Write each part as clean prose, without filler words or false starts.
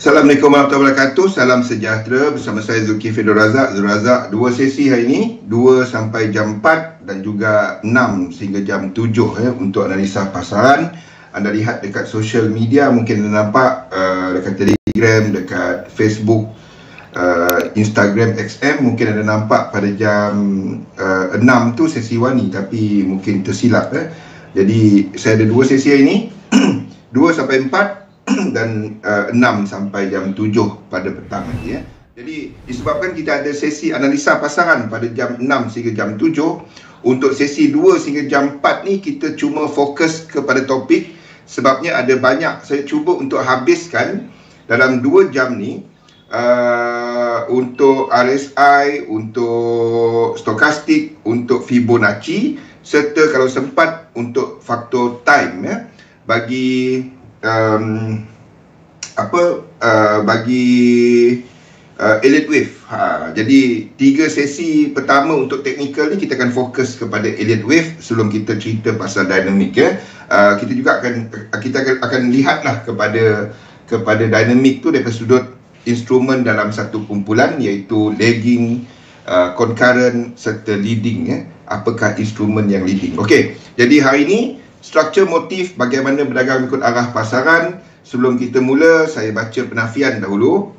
Assalamualaikum warahmatullahi wabarakatuh. Salam sejahtera, bersama saya Zulkifli Abdul Razak. Zul Razak, dua sesi hari ini, 2 sampai jam 4 dan juga 6 sehingga jam 7 untuk analisa pasaran. Anda lihat dekat social media, mungkin anda nampak dekat Telegram, dekat Facebook, Instagram XM, mungkin anda nampak pada jam 6 tu sesi wani, tapi mungkin tersilap. Jadi saya ada dua sesi hari ini, 2 sampai 4 dan 6 sampai jam 7 pada petang nanti. Jadi disebabkan kita ada sesi analisa pasaran pada jam 6 sehingga jam 7, untuk sesi 2 sehingga jam 4 ni kita cuma fokus kepada topik. Sebabnya ada banyak, saya cuba untuk habiskan dalam 2 jam ni untuk RSI, untuk stokastik, untuk Fibonacci, serta kalau sempat untuk faktor time bagi bagi Elliott Wave. Jadi 3 sesi pertama untuk teknikal ni kita akan fokus kepada Elliott Wave sebelum kita cerita pasal dinamik. Kita juga akan lihatlah kepada dinamik tu daripada sudut instrumen dalam satu kumpulan, iaitu lagging, concurrent serta leading. Apakah instrumen yang leading? Okey, jadi hari ini struktur motif bagaimana berdagang mengikut arah pasaran. Sebelum kita mula, saya baca penafian dahulu.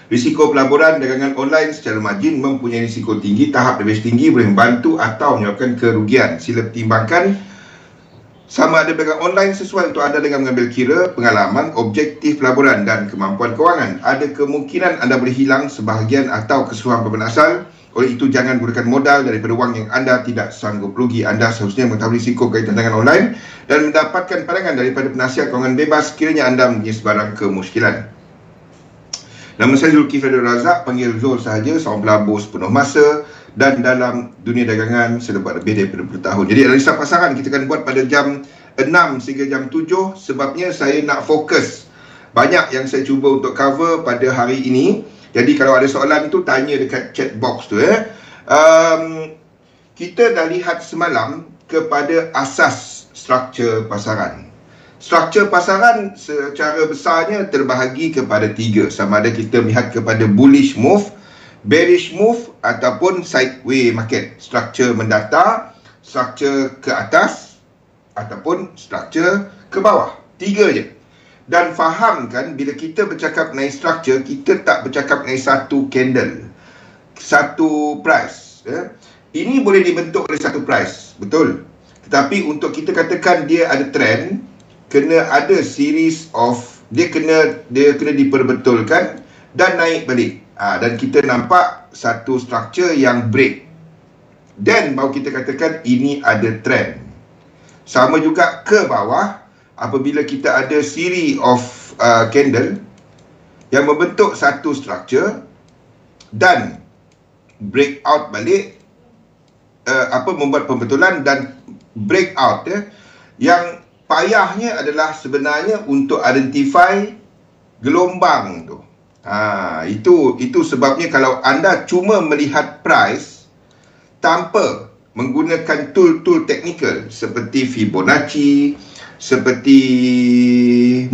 Risiko pelaburan dagangan online secara margin mempunyai risiko tinggi. Tahap leverage tinggi boleh membantu atau menyebabkan kerugian. Sila pertimbangkan sama ada berdagang online sesuai untuk anda dengan mengambil kira pengalaman, objektif pelaburan dan kemampuan kewangan. Ada kemungkinan anda boleh hilang sebahagian atau keseluruhan pembayaran asal. Oleh itu, jangan gunakan modal daripada wang yang anda tidak sanggup rugi. Anda seharusnya mengetahui risiko kaitan dengan online dan mendapatkan pandangan daripada penasihat kewangan bebas sekiranya anda mempunyai sebarang kemusykilan. Nama saya Zulkifli Abdul Razak, panggil Zul sahaja, seorang pelabur sepenuh masa dan dalam dunia dagangan sudah buat lebih daripada 20 tahun. Jadi analisa pasaran kita akan buat pada jam 6 sehingga jam 7, sebabnya saya nak fokus. Banyak yang saya cuba untuk cover pada hari ini. Jadi kalau ada soalan tu, tanya dekat chat box tu. Kita dah lihat semalam kepada asas struktur pasaran. Struktur pasaran secara besarnya terbahagi kepada 3. Sama ada kita melihat kepada bullish move, bearish move ataupun sideway market. Struktur mendatar, struktur ke atas ataupun struktur ke bawah. 3 je. Dan fahamkan, bila kita bercakap mengenai structure, kita tak bercakap mengenai satu candle, satu price. Ini boleh dibentuk oleh satu price, betul. Tetapi untuk kita katakan dia ada trend, kena ada series of, dia kena diperbetulkan dan naik balik. Dan kita nampak satu structure yang break, dan baru kita katakan ini ada trend. Sama juga ke bawah. Apabila kita ada series of candle yang membentuk satu structure dan breakout balik, membuat pembetulan dan breakout, yang payahnya adalah sebenarnya untuk identify gelombang tu. Itu sebabnya kalau anda cuma melihat price tanpa menggunakan tool-tool teknikal seperti Fibonacci, seperti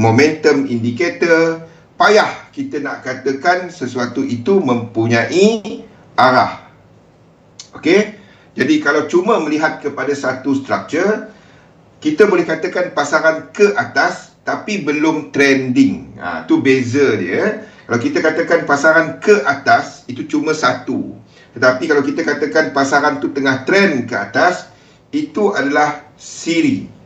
momentum indicator, payah kita nak katakan sesuatu itu mempunyai arah. Okey? Jadi kalau cuma melihat kepada satu structure, kita boleh katakan pasaran ke atas tapi belum trending. Tu beza dia. Kalau kita katakan pasaran ke atas, itu cuma satu. Tetapi kalau kita katakan pasaran tu tengah trend ke atas, itu adalah siri.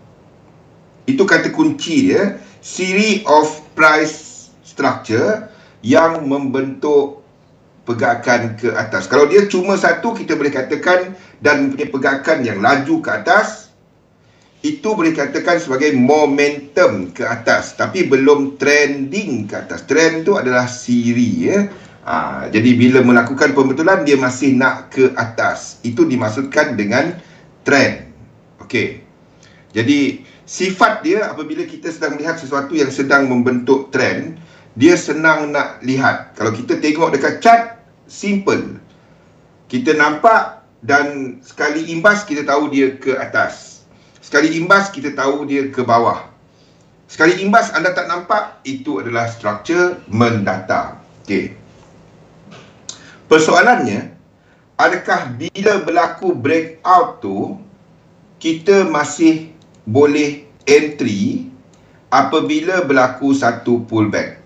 Itu kata kunci dia, series of price structure yang membentuk pergerakan ke atas. Kalau dia cuma satu, kita boleh katakan, dan punya pergerakan yang laju ke atas, itu boleh katakan sebagai momentum ke atas, tapi belum trending ke atas. Trend tu adalah siri. Jadi bila melakukan pembetulan, dia masih nak ke atas. Itu dimaksudkan dengan trend. Okey. Jadi sifat dia, apabila kita sedang melihat sesuatu yang sedang membentuk trend, dia senang nak lihat. Kalau kita tengok dekat chart, simple. Kita nampak dan sekali imbas kita tahu dia ke atas. Sekali imbas kita tahu dia ke bawah. Sekali imbas anda tak nampak, itu adalah struktur mendata. Okey. Persoalannya, adakah bila berlaku breakout tu, kita masih boleh entry apabila berlaku satu pullback?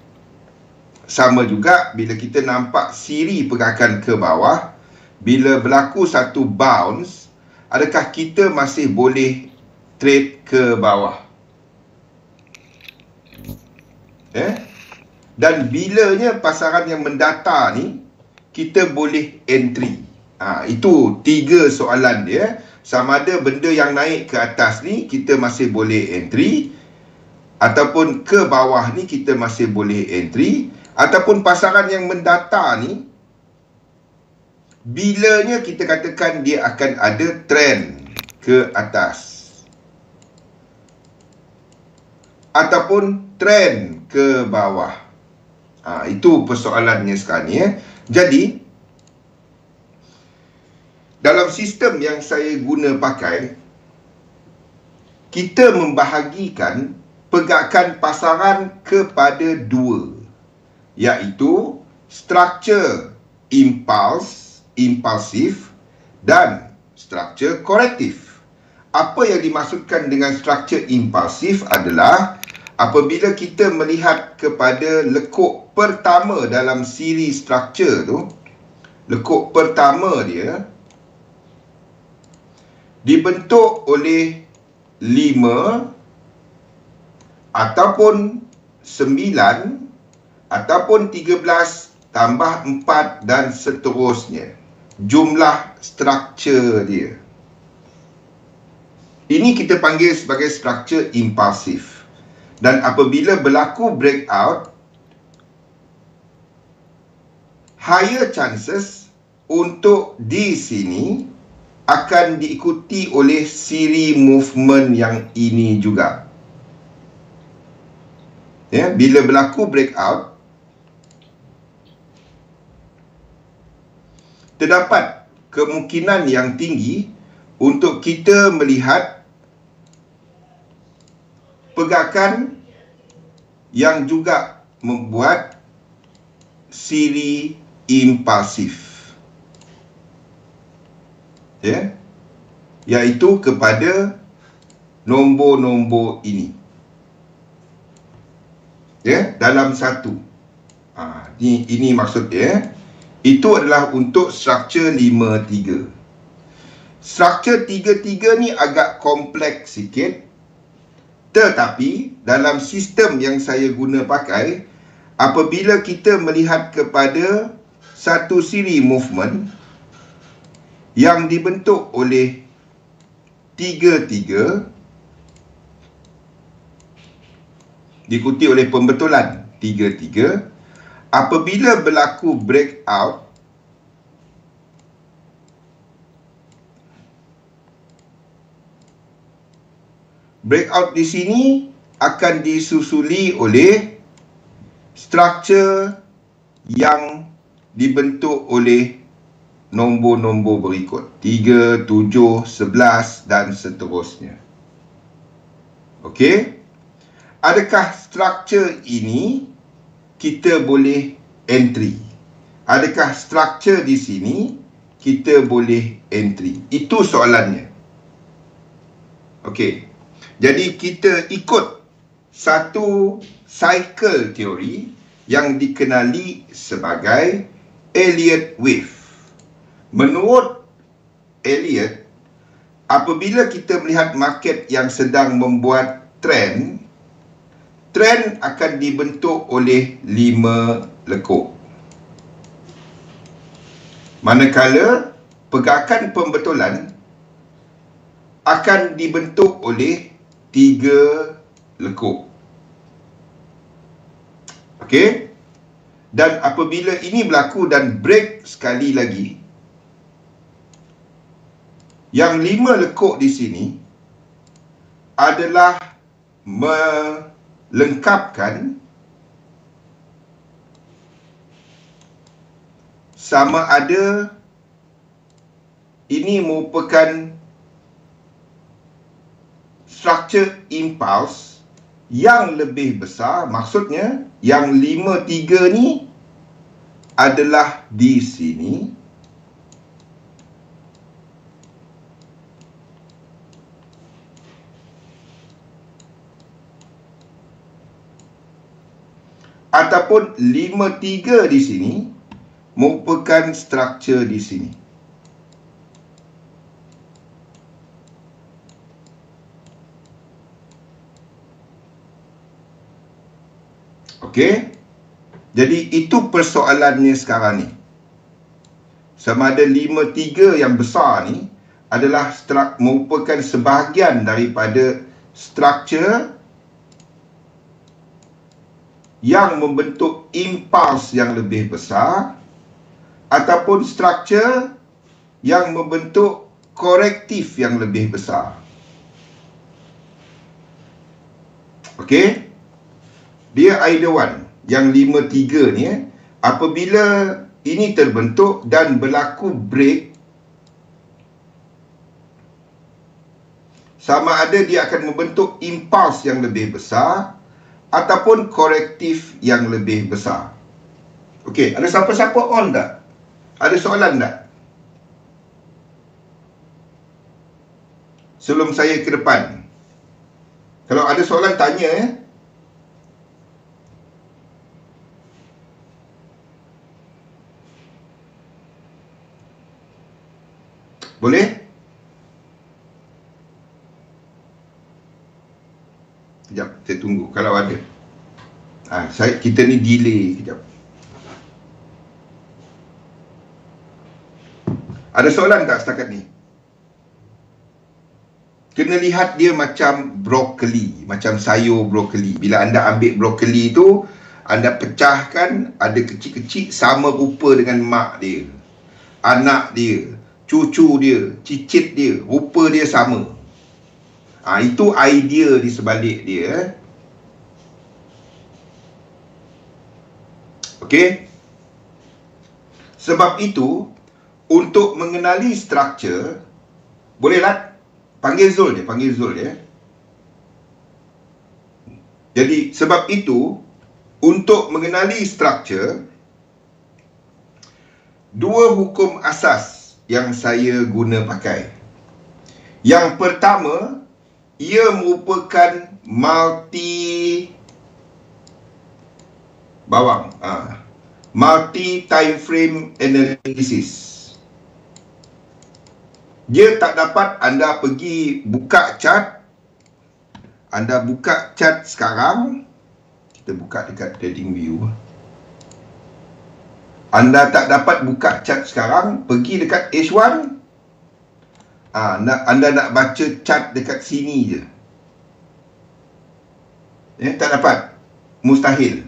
Sama juga bila kita nampak siri pergerakan ke bawah, bila berlaku satu bounce, adakah kita masih boleh trade ke bawah? Dan bilanya pasaran yang mendata ni kita boleh entry? Itu 3 soalan dia. Sama ada benda yang naik ke atas ni kita masih boleh entry, ataupun ke bawah ni kita masih boleh entry, ataupun pasaran yang mendata ni bilanya kita katakan dia akan ada trend ke atas ataupun trend ke bawah. Itu persoalannya sekarang ni. Jadi dalam sistem yang saya guna pakai, kita membahagikan pergerakan pasaran kepada 2, iaitu struktur impulsif dan struktur korektif. Apa yang dimaksudkan dengan struktur impulsif adalah apabila kita melihat kepada lekuk pertama dalam siri struktur tu, lekuk pertama dia dibentuk oleh 5 ataupun 9 ataupun 13 tambah 4 dan seterusnya. Jumlah struktur dia. Ini kita panggil sebagai struktur impulsif. Dan apabila berlaku breakout, higher chances untuk di sini akan diikuti oleh siri movement yang ini juga. Bila berlaku breakout, terdapat kemungkinan yang tinggi untuk kita melihat pergerakan yang juga membuat siri impulsif, iaitu kepada nombor-nombor ini, dalam satu. Ini maksud dia. Itu adalah untuk struktur 5-3. Struktur 3-3 ni agak kompleks sikit, tetapi dalam sistem yang saya guna pakai, apabila kita melihat kepada satu siri movement yang dibentuk oleh 3-3 diikuti oleh pembetulan 3-3, apabila berlaku breakout, breakout di sini akan disusuli oleh struktur yang dibentuk oleh nombor-nombor berikut 3, 7, 11 dan seterusnya. Okey. Adakah struktur ini kita boleh entry? Adakah struktur di sini kita boleh entry? Itu soalannya. Okey. Jadi kita ikut satu cycle teori yang dikenali sebagai Elliott Wave. Menurut Elliott, apabila kita melihat market yang sedang membuat trend akan dibentuk oleh 5 lekuk. Manakala pergerakan pembetulan akan dibentuk oleh 3 lekuk. Okey? Dan apabila ini berlaku dan break sekali lagi, yang 5 lekuk di sini adalah melengkapkan sama ada ini merupakan struktur impuls yang lebih besar, maksudnya yang 5-3 ni adalah di sini. Ataupun 5-3 di sini merupakan struktur di sini. Okey. Jadi itu persoalannya sekarang ni. Sama ada 5-3 yang besar ni adalah merupakan sebahagian daripada struktur yang membentuk impuls yang lebih besar, ataupun struktur yang membentuk korektif yang lebih besar. Okey. Dia either one. Yang 5-3 ni apabila ini terbentuk dan berlaku break, sama ada dia akan membentuk impuls yang lebih besar ataupun korektif yang lebih besar. Okey, ada siapa-siapa on tak? Ada soalan tak? Sebelum saya ke depan. Kalau ada soalan tanya ya. Boleh? Sekejap, saya tunggu kalau ada. Kita ni delay sekejap. Ada soalan tak setakat ni? Kena lihat dia macam brokoli, macam sayur brokoli. Bila anda ambil brokoli tu, anda pecahkan, ada kecil-kecil sama rupa dengan mak dia, anak dia, cucu dia, cicit dia, rupa dia sama. Itu idea di sebalik dia. Okey. Sebab itu, untuk mengenali struktur, bolehlah panggil Zul dia. Jadi, sebab itu, untuk mengenali struktur, dua hukum asas yang saya guna pakai. Yang pertama, ia merupakan multi time frame analysis. Dia tak dapat anda pergi buka chart. Anda buka chart sekarang, kita buka dekat TradingView. Anda tak dapat buka chart sekarang, pergi dekat H1. Anda nak baca chart dekat sini je. Tak dapat. Mustahil.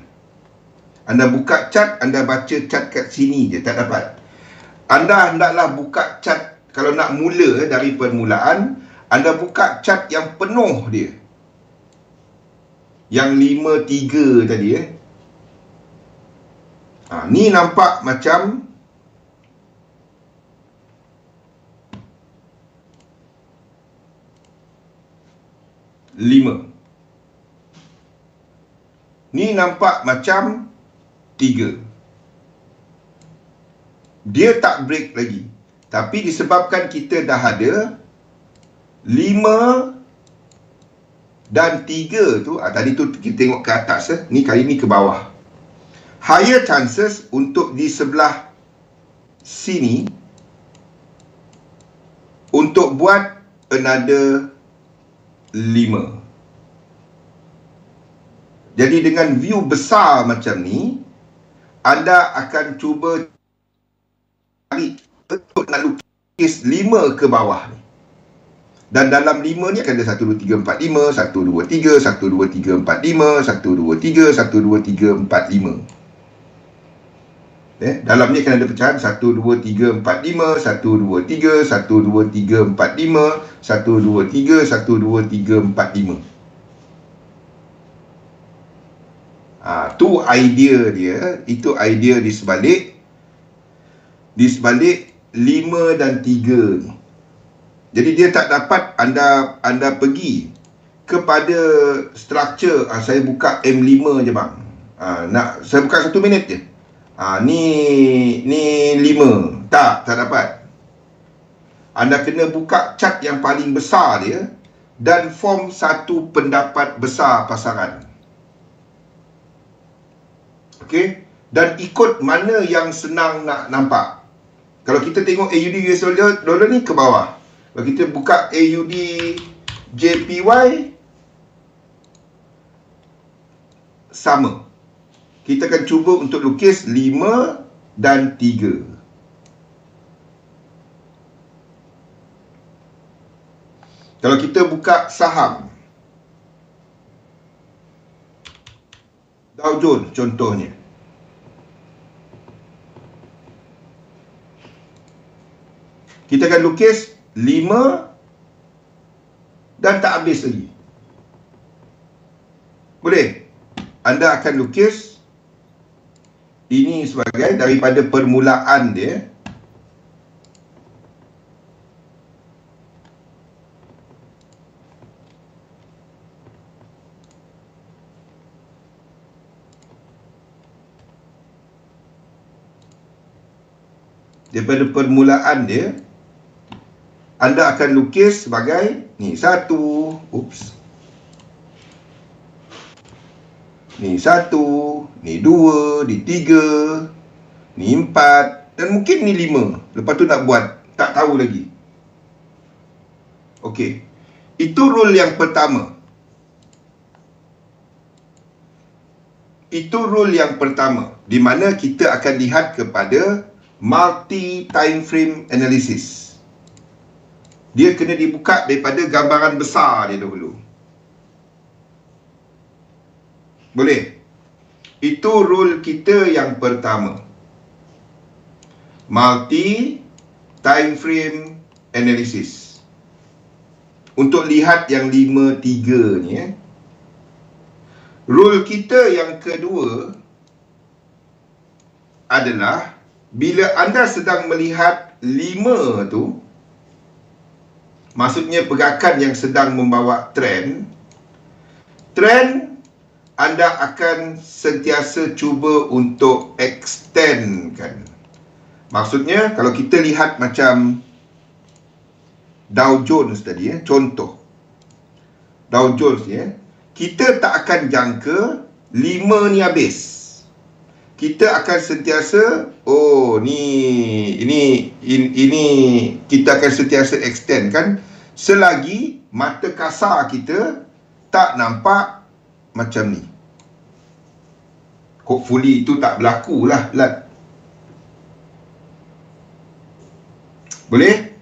Anda buka chart, anda baca chart kat sini je. Tak dapat. Anda hendaklah buka chart. Kalau nak mula dari permulaan, anda buka chart yang penuh dia. Yang 5-3 tadi ni nampak macam lima. Ni nampak macam 3. Dia tak break lagi. Tapi disebabkan kita dah ada 5 dan 3 tu, tadi tu kita tengok ke atas, ni kali ni ke bawah. Higher chances untuk di sebelah sini untuk buat another 5. Jadi dengan view besar macam ni, anda akan cuba cari untuk nak lukis 5 ke bawah ni. Dan dalam 5 ni akan ada 1, 2, 3, 4, 5, 1, 2, 3, 1, 2, 3, 4, 5, 1, 2, 3, 1, 2, 3, 4, 5. Dalam ni akan ada pecahan 1, 2, 3, 4, 5, 1, 2, 3, 1, 2, 3, 4, 5, 1, 2, 3, 1, 2, 3, 4, 5. Tu idea dia. Itu idea di sebalik 5 dan 3 ni. Jadi dia tak dapat anda pergi kepada struktur, saya buka M5 je bang. Saya buka 1 minit je. Ni 5. Tak dapat. Anda kena buka chart yang paling besar dia dan form satu pendapat besar pasaran. Okey, dan ikut mana yang senang nak nampak. Kalau kita tengok AUD US dollar ni ke bawah. Kalau kita buka AUD JPY, sama. Kita akan cuba untuk lukis 5 dan 3. Kalau kita buka saham Dow Jones contohnya, kita akan lukis 5 dan tak habis lagi. Boleh? Anda akan lukis ini sebagai daripada permulaan dia. Daripada permulaan dia, anda akan lukis sebagai ni 1, ni 1, ni 2, ni 3, ni 4 dan mungkin ni 5. Lepas tu nak buat, tak tahu lagi. Okey. Itu rule yang pertama. Itu rule yang pertama, di mana kita akan lihat kepada multi time frame analysis. Dia kena dibuka daripada gambaran besar dia dahulu. Boleh? Itu rule kita yang pertama. Multi time frame analysis. Untuk lihat yang 5-3 ni. Rule kita yang kedua adalah bila anda sedang melihat 5 tu, maksudnya pergerakan yang sedang membawa trend anda akan sentiasa cuba untuk extendkan. Maksudnya kalau kita lihat macam Dow Jones tadi, contoh Dow Jones ni, kita tak akan jangka 5 ni habis. Kita akan sentiasa, ini kita akan sentiasa extend kan, selagi mata kasar kita tak nampak macam ni. Hopefully itu tak berlaku lah. Boleh?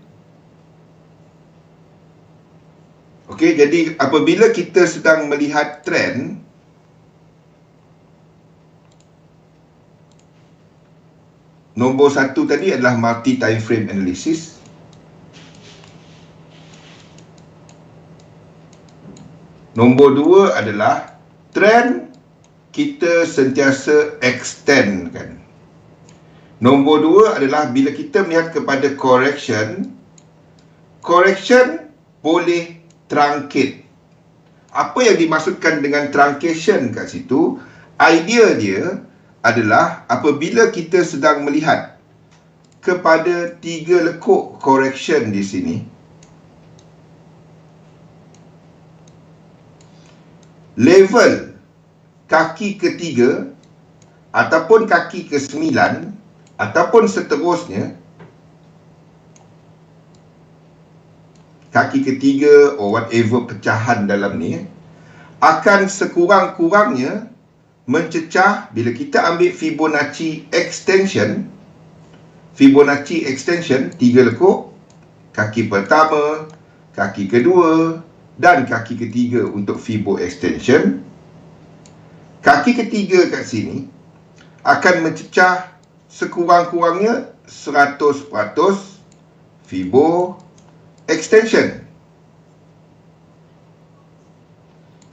Okey, jadi apabila kita sedang melihat trend, nombor 1 tadi adalah multi time frame analysis. Nombor 2 adalah trend kita sentiasa extend kan. Nombor 2 adalah bila kita melihat kepada correction boleh truncate. Apa yang dimaksudkan dengan truncation kat situ? Idea dia adalah apabila kita sedang melihat kepada 3 lekuk correction di sini, level kaki ketiga ataupun kaki ke-9 ataupun seterusnya, kaki ketiga or whatever pecahan dalam ni, akan sekurang-kurangnya mencecah bila kita ambil Fibonacci extension 3 lekuk, kaki pertama, kaki kedua dan kaki ketiga untuk Fibo extension. Kaki ketiga kat sini akan mencecah sekurang-kurangnya 100% Fibo extension.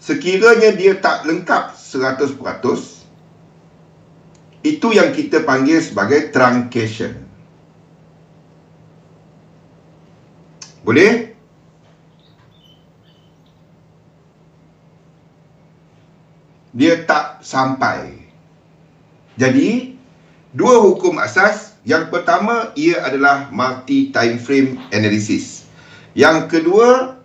Sekiranya dia tak lengkap 100%, itu yang kita panggil sebagai truncation. Boleh? dia tak sampai. Jadi, dua hukum asas. Yang pertama, ia adalah multi-time frame analysis. Yang kedua,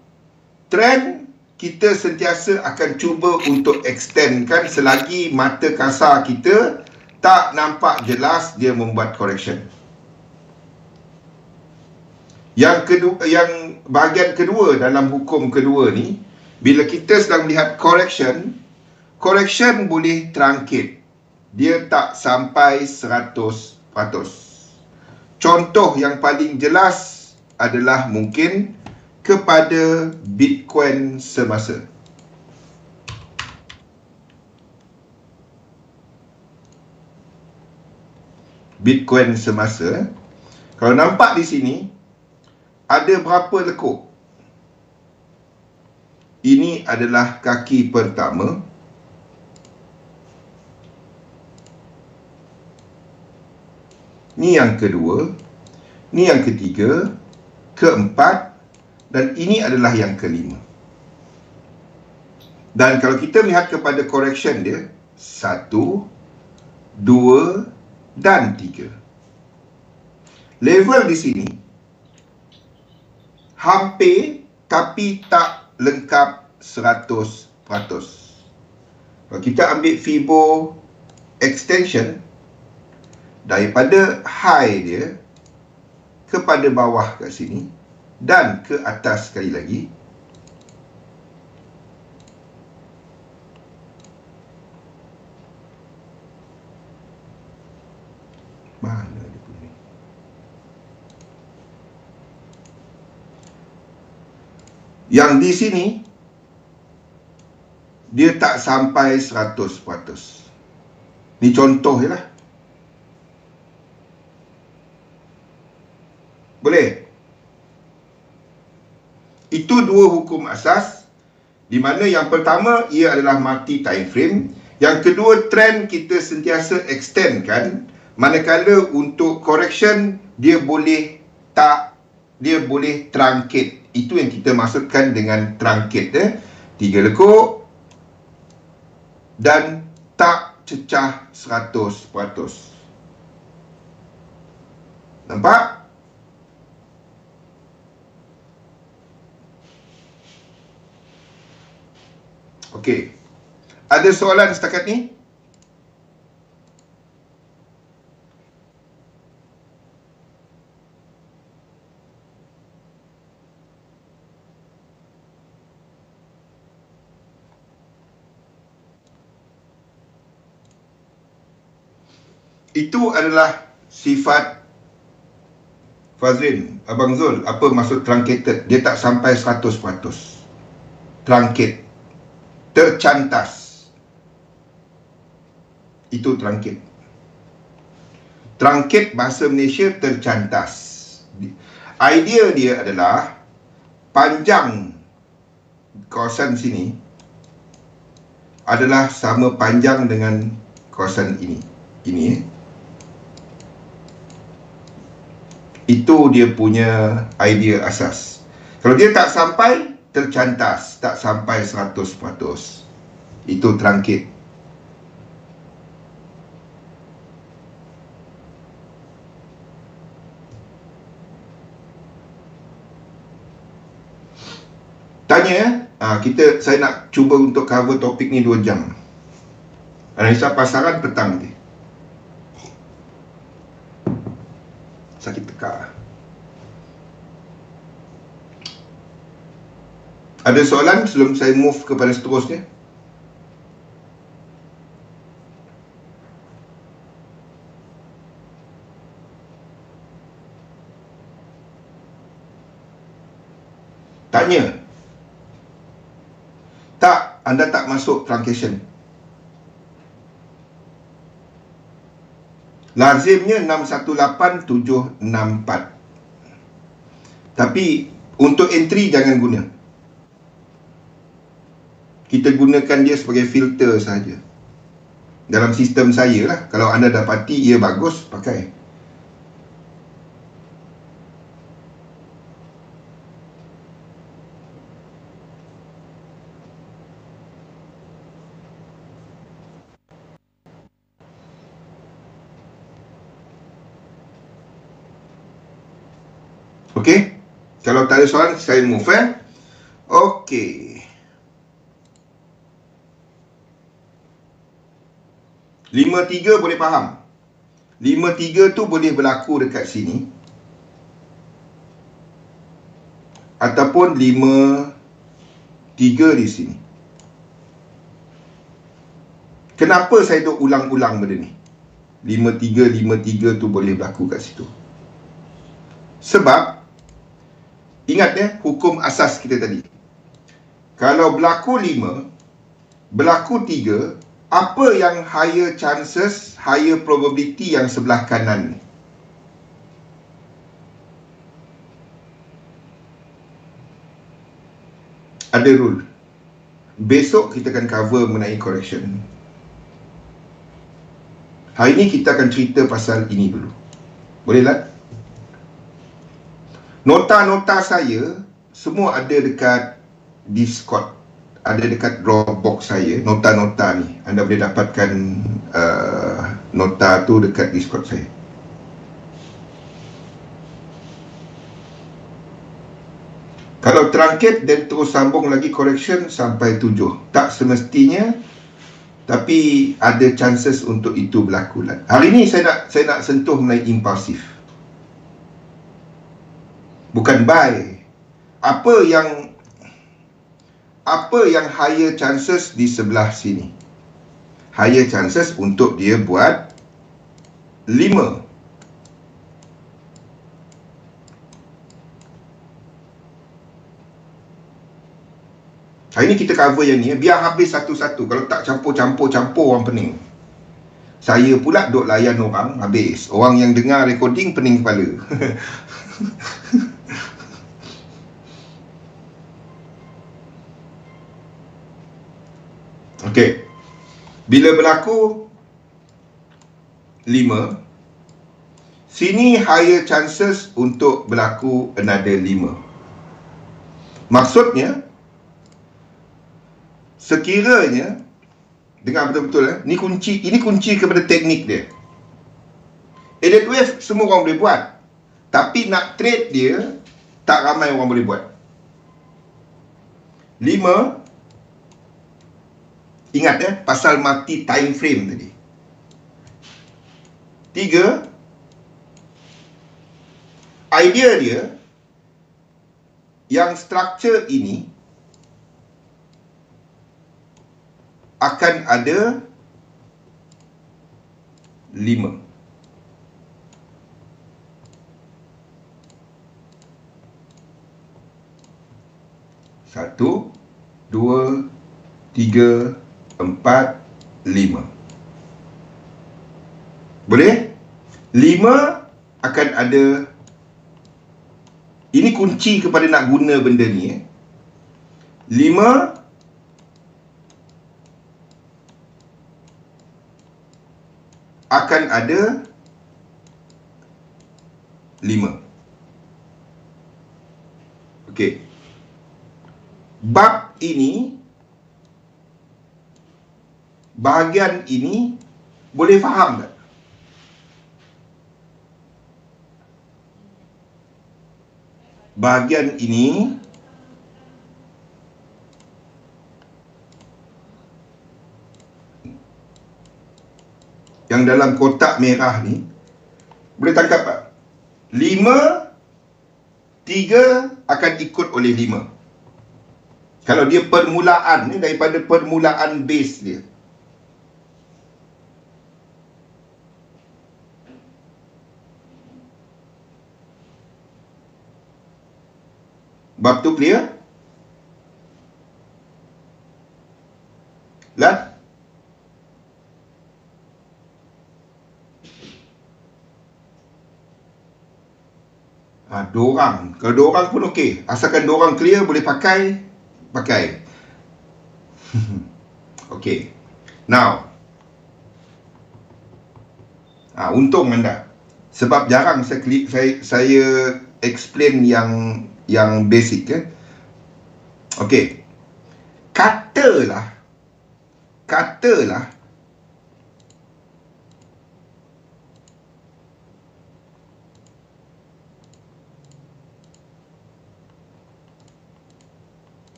trend kita sentiasa akan cuba untuk extendkan selagi mata kasar kita tak nampak jelas dia membuat correction. Yang bahagian kedua dalam hukum kedua ni, bila kita sedang melihat correction boleh truncated. Dia tak sampai 100%. Contoh yang paling jelas adalah mungkin kepada Bitcoin semasa. Bitcoin semasa, kalau nampak di sini, ada berapa lekuk? Ini adalah kaki pertama. Ni yang kedua, ni yang ketiga, keempat, dan ini adalah yang kelima. Dan kalau kita melihat kepada correction dia, 1, 2 dan 3. Level di sini hampir tapi tak lengkap 100%. Kalau kita ambil Fibo extension daripada high dia kepada bawah kat sini dan ke atas sekali lagi, mana dia punya? Yang di sini dia tak sampai 100%. Ni contoh je lah. Boleh? Itu dua hukum asas, di mana yang pertama ia adalah multi time frame, yang kedua trend kita sentiasa extendkan, manakala untuk correction dia boleh truncate. Itu yang kita maksudkan dengan truncate. 3 lekuk dan tak cecah 100%. Nampak? Okey. Ada soalan setakat ni? Itu adalah sifat Fazrin, Abang Zul. Apa maksud truncated? Dia tak sampai 100%. Truncate, tercantas. Itu truncate. Truncate bahasa Malaysia tercantas. Idea dia adalah panjang kawasan sini adalah sama panjang dengan kawasan ini. Itu dia punya idea asas. Kalau dia tak sampai, tercantas, tak sampai 100%. Itu truncate. Tanya, saya nak cuba untuk cover topik ni 2 jam. Analisa pasaran petang nanti. Sakit tekak. Ada soalan sebelum saya move kepada seterusnya? Tanya. Tak, anda tak masuk truncation. Lazimnya 618764. Tapi untuk entry jangan guna. Kita gunakan dia sebagai filter saja. Dalam sistem saya lah. Kalau anda dapati ia bagus, pakai. Okey? Kalau tak ada soalan, saya move Okey. 5-3 boleh faham. 5-3 tu boleh berlaku dekat sini. Ataupun 5-3 di sini. Kenapa saya duk ulang-ulang benda ni? 5-3 tu boleh berlaku kat situ. Sebab, ingat hukum asas kita tadi. Kalau berlaku 5, berlaku 3, apa yang higher chances, higher probability yang sebelah kanan ni? Ada rule. Besok kita akan cover mengenai correction. Hari ni kita akan cerita pasal ini dulu. Bolehlah? Nota-nota saya semua ada dekat Discord, ada dekat Dropbox saya, nota-nota ni. Anda boleh dapatkan nota tu dekat Discord saya. Kalau terangkit dan terus sambung lagi correction sampai 7. Tak semestinya, tapi ada chances untuk itu berlaku. Hari ni saya nak sentuh mengenai impulsif. Bukan buy. Apa yang higher chances di sebelah sini? Higher chances untuk dia buat 5. Hari ni kita cover yang ni. Biar habis satu-satu. Kalau tak campur orang pening. Saya pula duk layan orang, habis. Orang yang dengar recording pening kepala. Okey. Bila berlaku 5, sini higher chances untuk berlaku another 5. Maksudnya, sekiranya, dengar betul-betul ini kunci kepada teknik dia. Elliott wave semua orang boleh buat, tapi nak trade dia tak ramai orang boleh buat. 5, ingat pasal mati time frame tadi. 3, idea dia yang structure ini akan ada 5. Satu, 2, 3, 4, 5. Boleh? 5 akan ada. Ini kunci kepada nak guna benda ni. 5 akan ada 5. Okey. Bab ini, bahagian ini boleh faham tak? Bahagian ini yang dalam kotak merah ni boleh tangkap tak? 5, 3 akan ikut oleh 5. Kalau dia permulaan ni, daripada permulaan base dia. Bab tu clear? Lah? Dorang. Kalau dorang pun okey. Asalkan dorang clear, boleh pakai. Okey. Now. Untung anda. Sebab jarang saya explain yang basic Okey. Katalah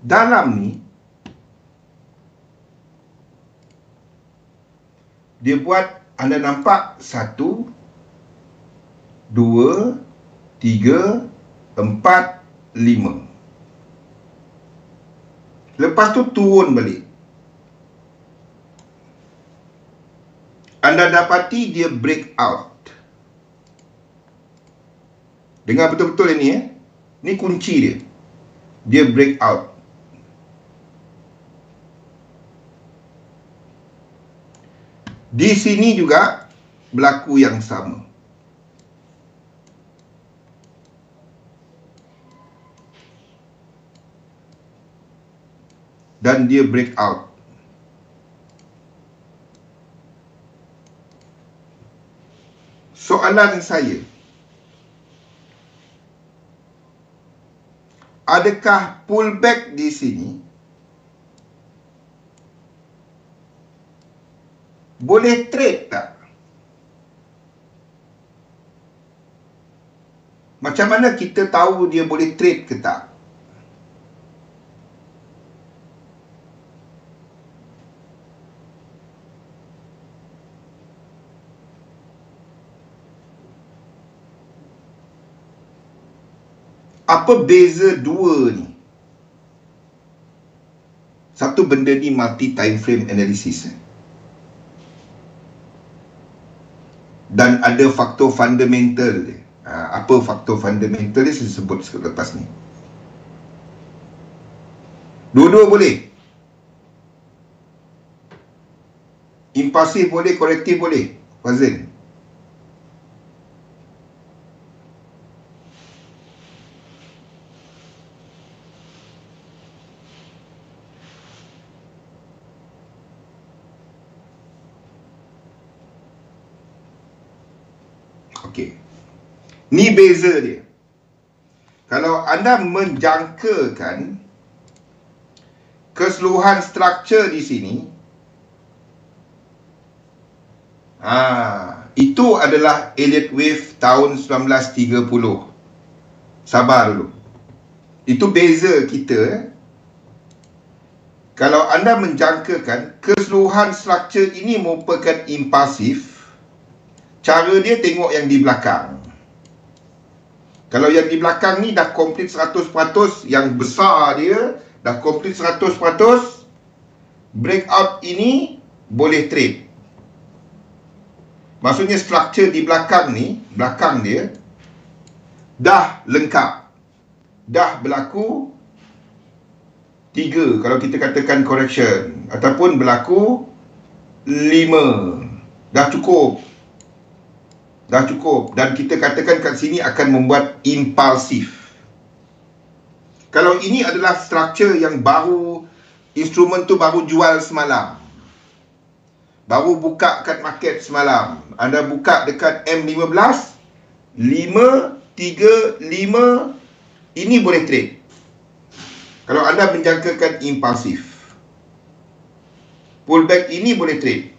dalam ni dia buat, anda nampak 1, 2, 3, 4, 5. Lepas tu turun balik. Anda dapati dia break out. Dengar betul-betul ini ya. Ni kunci dia. Dia break out. Di sini juga berlaku yang sama. Dan dia break out. Soalan saya, adakah pullback di sini boleh trade tak? Macam mana kita tahu dia boleh trade ke tak? Apa beza dua ni? Satu benda ni multi time frame analysis. Dan ada faktor fundamental dia. Apa faktor fundamental dia saya sebut selepas ni. Dua-dua boleh. Impulsif boleh, korektif boleh. Fazil. Okey. Ni beza dia. Kalau anda menjangkakan keseluruhan struktur di sini, itu adalah Elliott Wave tahun 1930. Sabar dulu. Itu beza kita. Kalau anda menjangkakan keseluruhan struktur ini merupakan impulsif, cara dia tengok yang di belakang. Kalau yang di belakang ni dah komplit 100%, yang besar dia dah komplit 100%, breakout ini boleh trade. Maksudnya struktur di belakang ni, belakang dia dah lengkap. Dah berlaku 3 kalau kita katakan correction, ataupun berlaku 5. Dah cukup. Dah cukup. Dan kita katakan kat sini akan membuat impulsif. Kalau ini adalah struktur yang baru, instrumen tu baru jual semalam, baru buka kat market semalam, anda buka dekat M15, 5, 3, 5, ini boleh trade. Kalau anda menjangkakan impulsif, pullback ini boleh trade.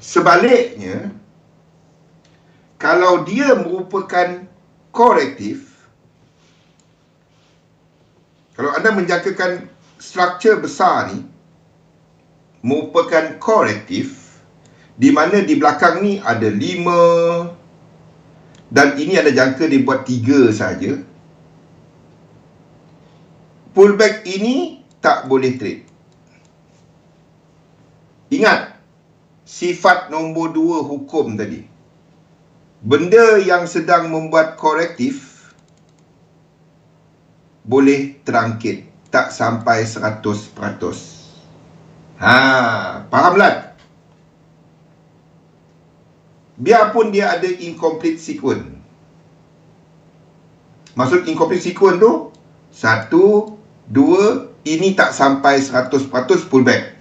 Sebaliknya, kalau dia merupakan korektif, kalau anda menjangkakan struktur besar ni merupakan korektif, di mana di belakang ni ada 5 dan ini anda jangka dia buat 3 saja, pullback ini tak boleh trade. Ingat sifat nombor 2 hukum tadi. Benda yang sedang membuat korektif boleh terangkit, tak sampai 100%. Faham tak? Biarpun dia ada incomplete sequence. Maksud incomplete sequence tu 1, 2, ini tak sampai 100% pullback.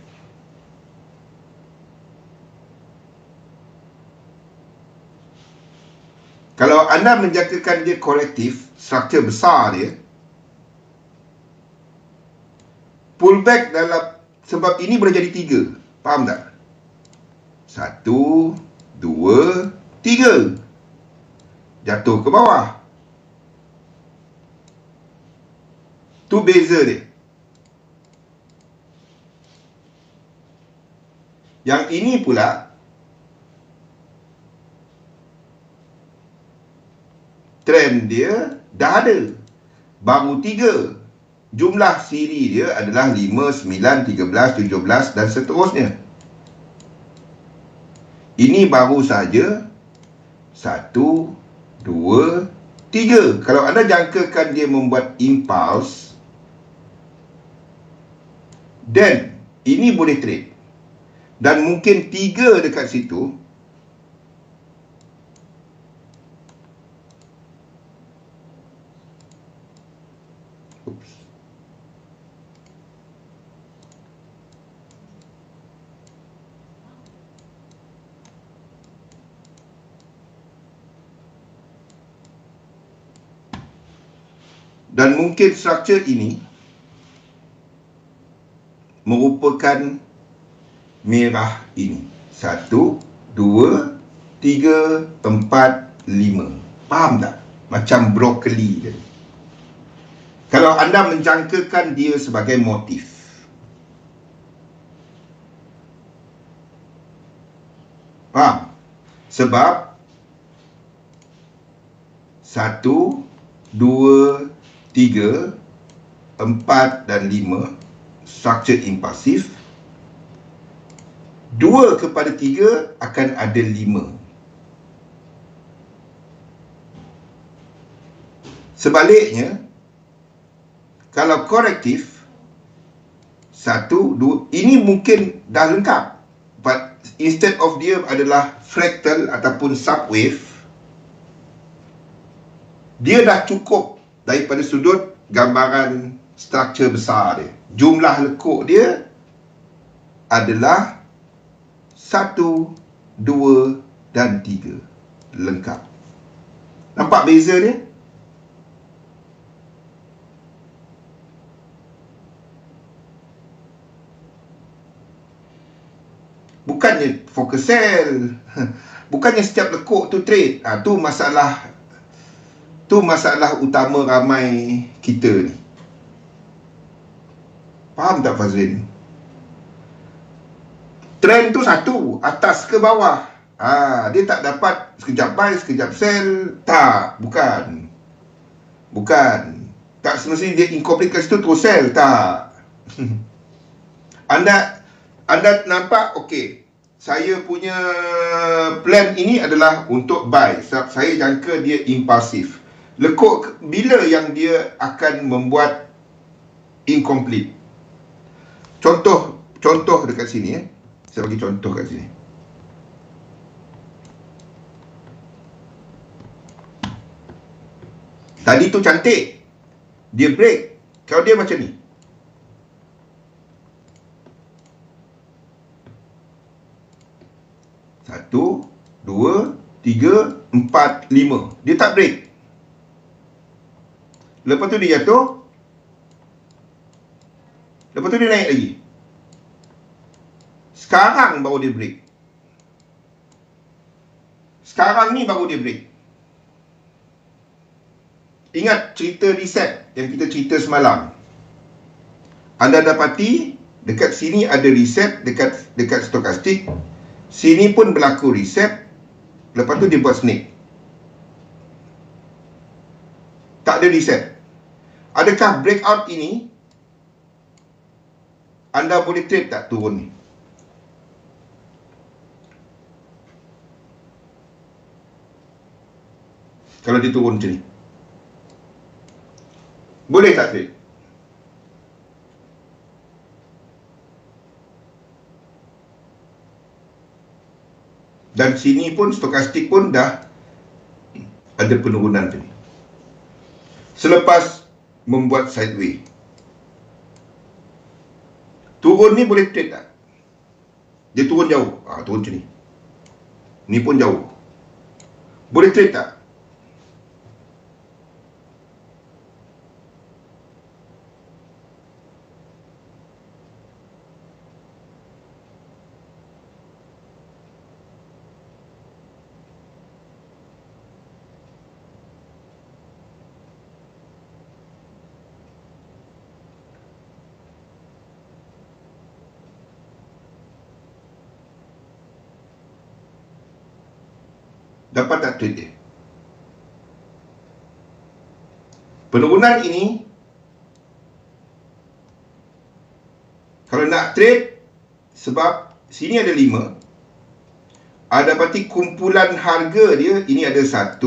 Kalau anda menjangkakan dia korektif, struktur besar dia, pullback dalam, sebab ini boleh jadi 3. Faham tak? 1, 2, 3. Jatuh ke bawah. Tu beza dia. Yang ini pula trend dia dah ada. Baru 3. Jumlah siri dia adalah 5, 9, 13, 17 dan seterusnya. Ini baru saja 1, 2, 3. Kalau anda jangkakan dia membuat impuls, then ini boleh trade. Dan mungkin 3 dekat situ. Oops. Dan mungkin struktur ini merupakan merah ini. 1, 2, 3, 4, 5. Faham tak? Macam brokoli tadi. Kalau anda menjangkakan dia sebagai motif. Faham? Sebab 1, 2, 3, 4 dan 5 struktur impulsif. 2 kepada 3 akan ada 5. Sebaliknya, kalau korektif 1, 2, ini mungkin dah lengkap. But instead of dia adalah fractal ataupun subwave, dia dah cukup daripada sudut gambaran struktur besar dia. Jumlah lekuk dia adalah 1, 2 dan 3. Lengkap. Nampak beza dia? Bukannya focus sell. Bukannya setiap lekuk tu trade. Tu masalah utama ramai kita ni. Faham tak Fazlin? Trend tu satu, atas ke bawah. Dia tak dapat sekejap buy, sekejap sell. Tak, bukan. Tak semestinya dia incomplete kat situ terus sell, tak. Anda nampak, okey. Saya punya plan ini adalah untuk buy. Sebab saya jangka dia impulsif. Lekuk bila yang dia akan membuat incomplete? Contoh dekat sini ya. Saya bagi contoh kat sini. Tadi tu cantik. Dia break. Kalau dia macam ni. Satu, 2, 3, 4, 5. Dia tak break. Lepas tu dia jatuh. Lepas tu dia naik lagi. Sekarang baru dia break. Sekarang ni baru dia break. Ingat cerita reset yang kita cerita semalam. Anda dapati dekat sini ada reset dekat stokastik. Sini pun berlaku reset. Lepas tu dia buat snake. Tak ada reset. Adakah breakout ini anda boleh trade tak turun ni? Kalau dia turun macam ni, boleh tak trade? Dan sini pun stokastik pun dah ada penurunan tadi. Selepas membuat sideway, turun ni boleh trade tak? Dia turun jauh. Turun macam ni. Ni pun jauh. Boleh trade tak? Dapat tak trade dia? Penurunan ini, kalau nak trade, sebab sini ada 5, ada berarti kumpulan harga dia, ini ada 1,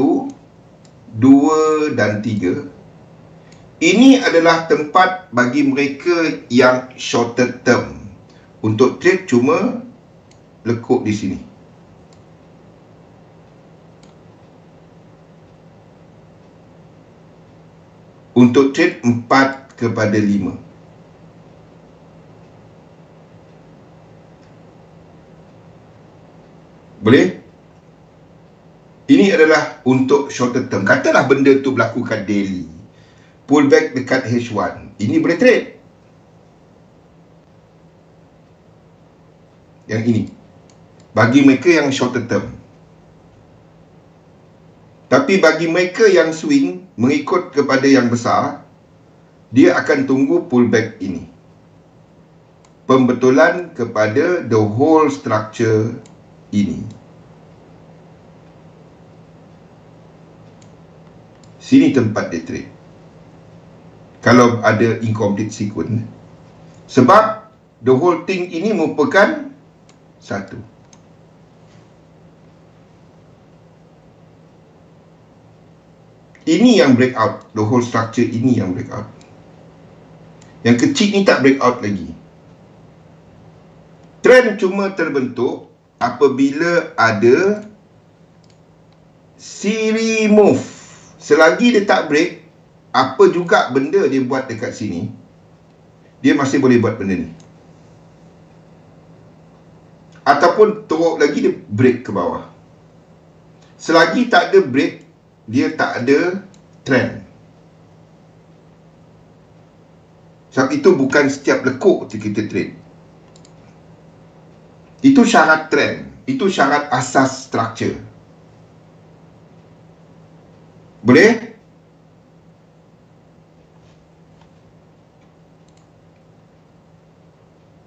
2 dan 3. Ini adalah tempat bagi mereka yang shorter term. Untuk trade cuma lekuk di sini. Untuk trade 4/5. Boleh? Ini adalah untuk shorter term. Katalah benda tu berlaku kat daily, pullback dekat H1, ini boleh trade. Yang ini bagi mereka yang shorter term. Tapi bagi mereka yang swing, mengikut kepada yang besar, dia akan tunggu pullback ini. Pembetulan kepada the whole structure ini. Sini tempat dia trade. Kalau ada incomplete sequence. Sebab the whole thing ini merupakan satu. Ini yang breakout. The whole structure ini yang breakout. Yang kecil ni tak breakout lagi. Trend cuma terbentuk apabila ada siri move. Selagi dia tak break, apa juga benda dia buat dekat sini, dia masih boleh buat benda ni. Ataupun teruk lagi, dia break ke bawah. Selagi tak ada break, dia tak ada trend. Sebab itu bukan setiap lekuk kita trade. Itu syarat trend. Itu syarat asas structure. Boleh?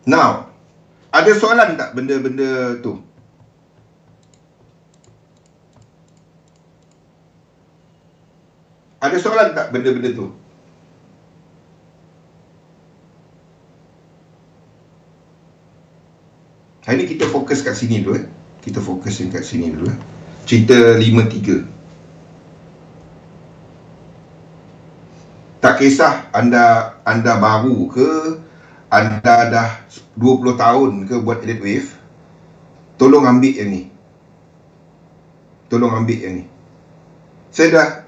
Now, ada soalan tak benda-benda tu? Ada soalan tak benda-benda tu? Hari ni kita fokus kat sini dulu. Kita fokusin kat sini dulu. Cerita 5-3. Tak kisah anda baru ke, anda dah 20 tahun ke buat elite wave, tolong ambil yang ni. Tolong ambil yang ni. Saya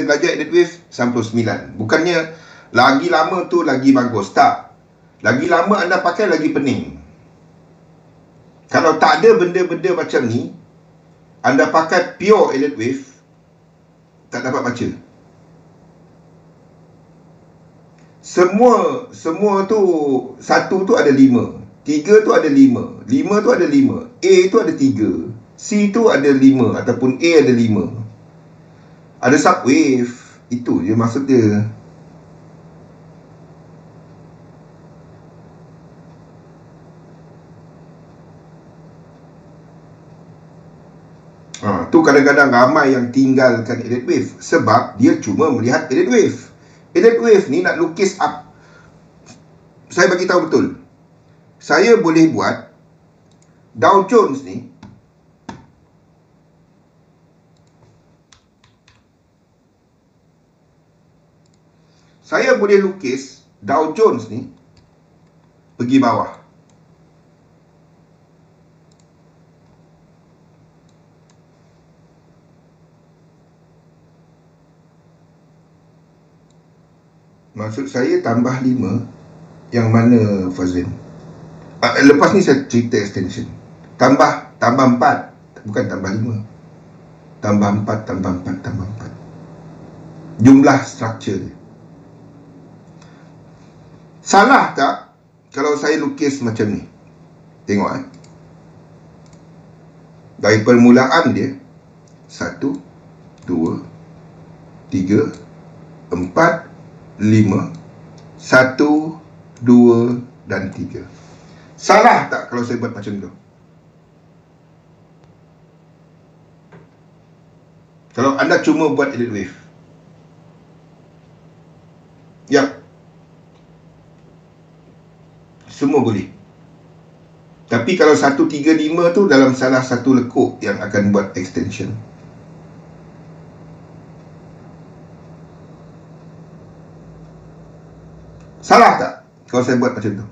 belajar edit wave 99. Bukannya lagi lama tu lagi bagus. Tak. Lagi lama anda pakai lagi pening. Kalau tak ada benda-benda macam ni, anda pakai pure edit wave, tak dapat baca. Semua tu, 1 tu ada 5, 3 tu ada 5, 5 tu ada 5, A tu ada 3, C tu ada 5 ataupun A ada 5. Ada subwave. Itu je maksud dia. Tu kadang-kadang ramai yang tinggalkan edit wave sebab dia cuma melihat edit wave. Edit wave ni nak lukis up. Saya bagi tahu betul. Saya boleh buat Dow Jones ni, saya boleh lukis Dow Jones ni pergi bawah. Maksud saya tambah 5. Yang mana Fazlin? Lepas ni saya cerita extension. Tambah 4. Bukan tambah 5. Tambah 4, tambah 4, tambah 4. Jumlah structure dia. Salah tak kalau saya lukis macam ni? Tengok dari permulaan dia 1, 2, 3, 4, 5, 1, 2 dan 3. Salah tak kalau saya buat macam tu? Kalau anda cuma buat elite wave. Yap. Semua boleh. Tapi kalau 135 tu dalam salah satu lekuk yang akan buat extension. Salah tak kalau saya buat macam tu?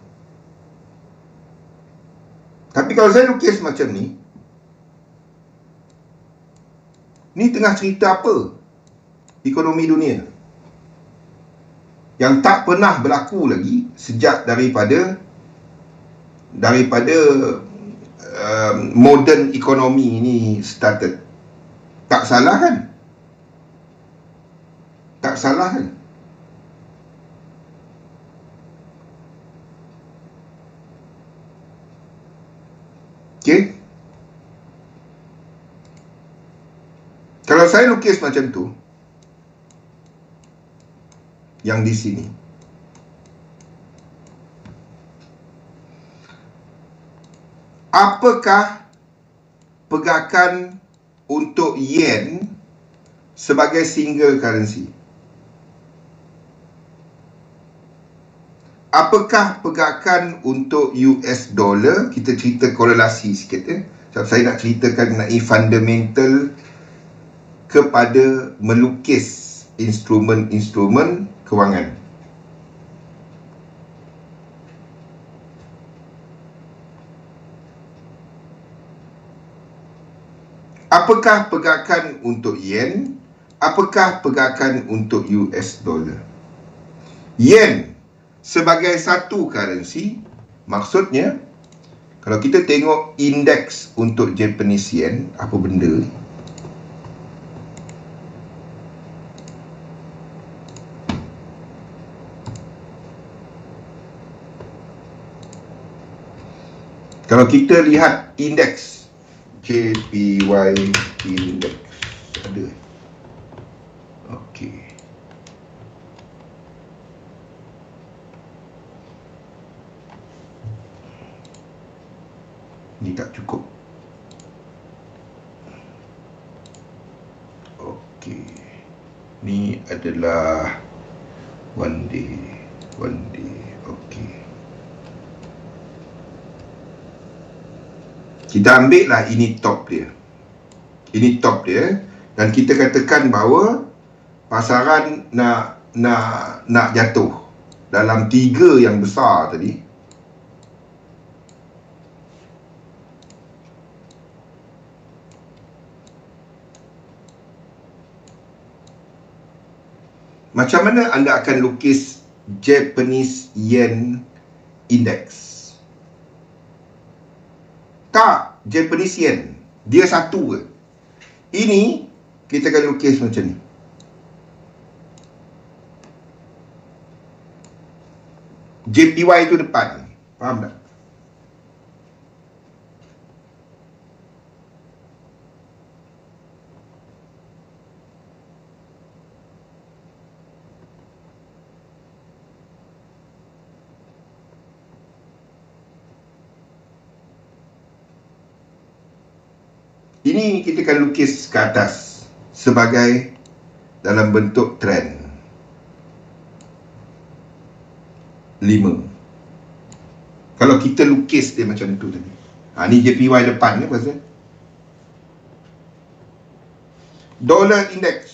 Tapi kalau saya lukis macam ni tengah cerita apa? Ekonomi dunia yang tak pernah berlaku lagi sejak daripada modern ekonomi ni started. Tak salah kan? Tak salah kan? Okay? Kalau saya lukis macam tu, yang di sini, apakah pergerakan untuk yen sebagai single currency? Apakah pergerakan untuk US dollar? Kita cerita korelasi sikit Sebab saya nak ceritakan mengenai fundamental kepada melukis instrumen-instrumen kewangan. Apakah pergerakan untuk yen? Apakah pergerakan untuk US dollar? Yen sebagai satu currency, maksudnya kalau kita tengok indeks untuk Japanese yen, apa benda ni? Kalau kita lihat indeks JPY index, ada. Okey. Ni tak cukup. Okey. Ni adalah one day. Okey. Kita ambil lah ini top dia. Ini top dia dan kita katakan bahawa pasaran nak jatuh dalam 3 yang besar tadi. Macam mana anda akan lukis Japanese yen index? Tak, Japanese yen. Dia satu ke? Ini kita akan lukis macam ni. JPY itu depan. Faham tak? Ini kita akan lukis ke atas sebagai dalam bentuk trend 5. Kalau kita lukis dia macam tu tadi. Ni JPY depan ni pasal dollar index.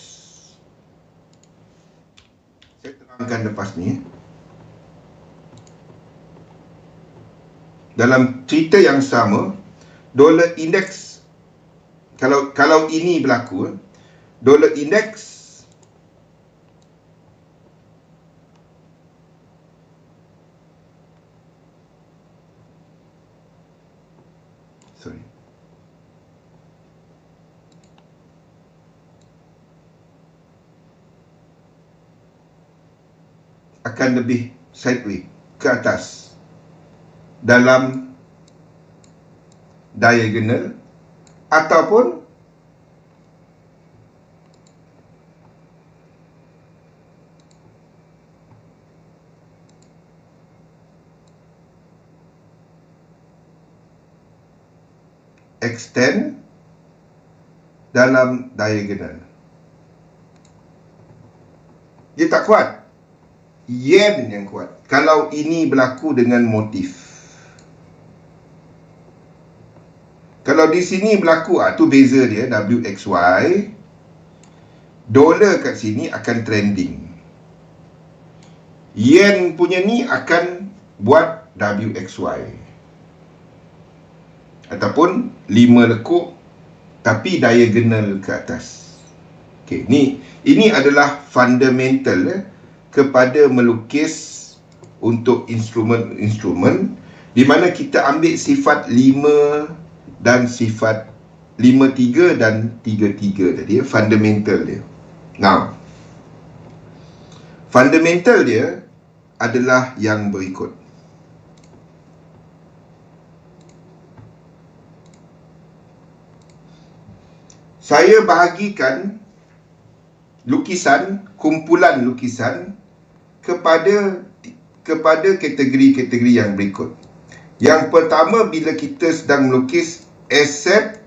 Saya terangkan lepas ni. Dalam cerita yang sama, dollar index, kalau ini berlaku, dollar index akan lebih sideways ke atas dalam diagonal ataupun extend dalam diagonal. tak kuat. Yen yang kuat. Kalau ini berlaku dengan motif. Kalau di sini berlaku, tu beza dia, WXY. Dolar kat sini akan trending. Yen punya ni akan buat WXY. Ataupun 5 lekuk tapi diagonal ke atas. Okey, ini adalah fundamental kepada melukis untuk instrumen-instrumen di mana kita ambil sifat 5 dan sifat 5-3 dan 3-3 tadi, fundamental dia. Now, fundamental dia adalah yang berikut. Saya bahagikan lukisan, kumpulan lukisan kepada kategori-kategori yang berikut. Yang pertama, bila kita sedang melukis aset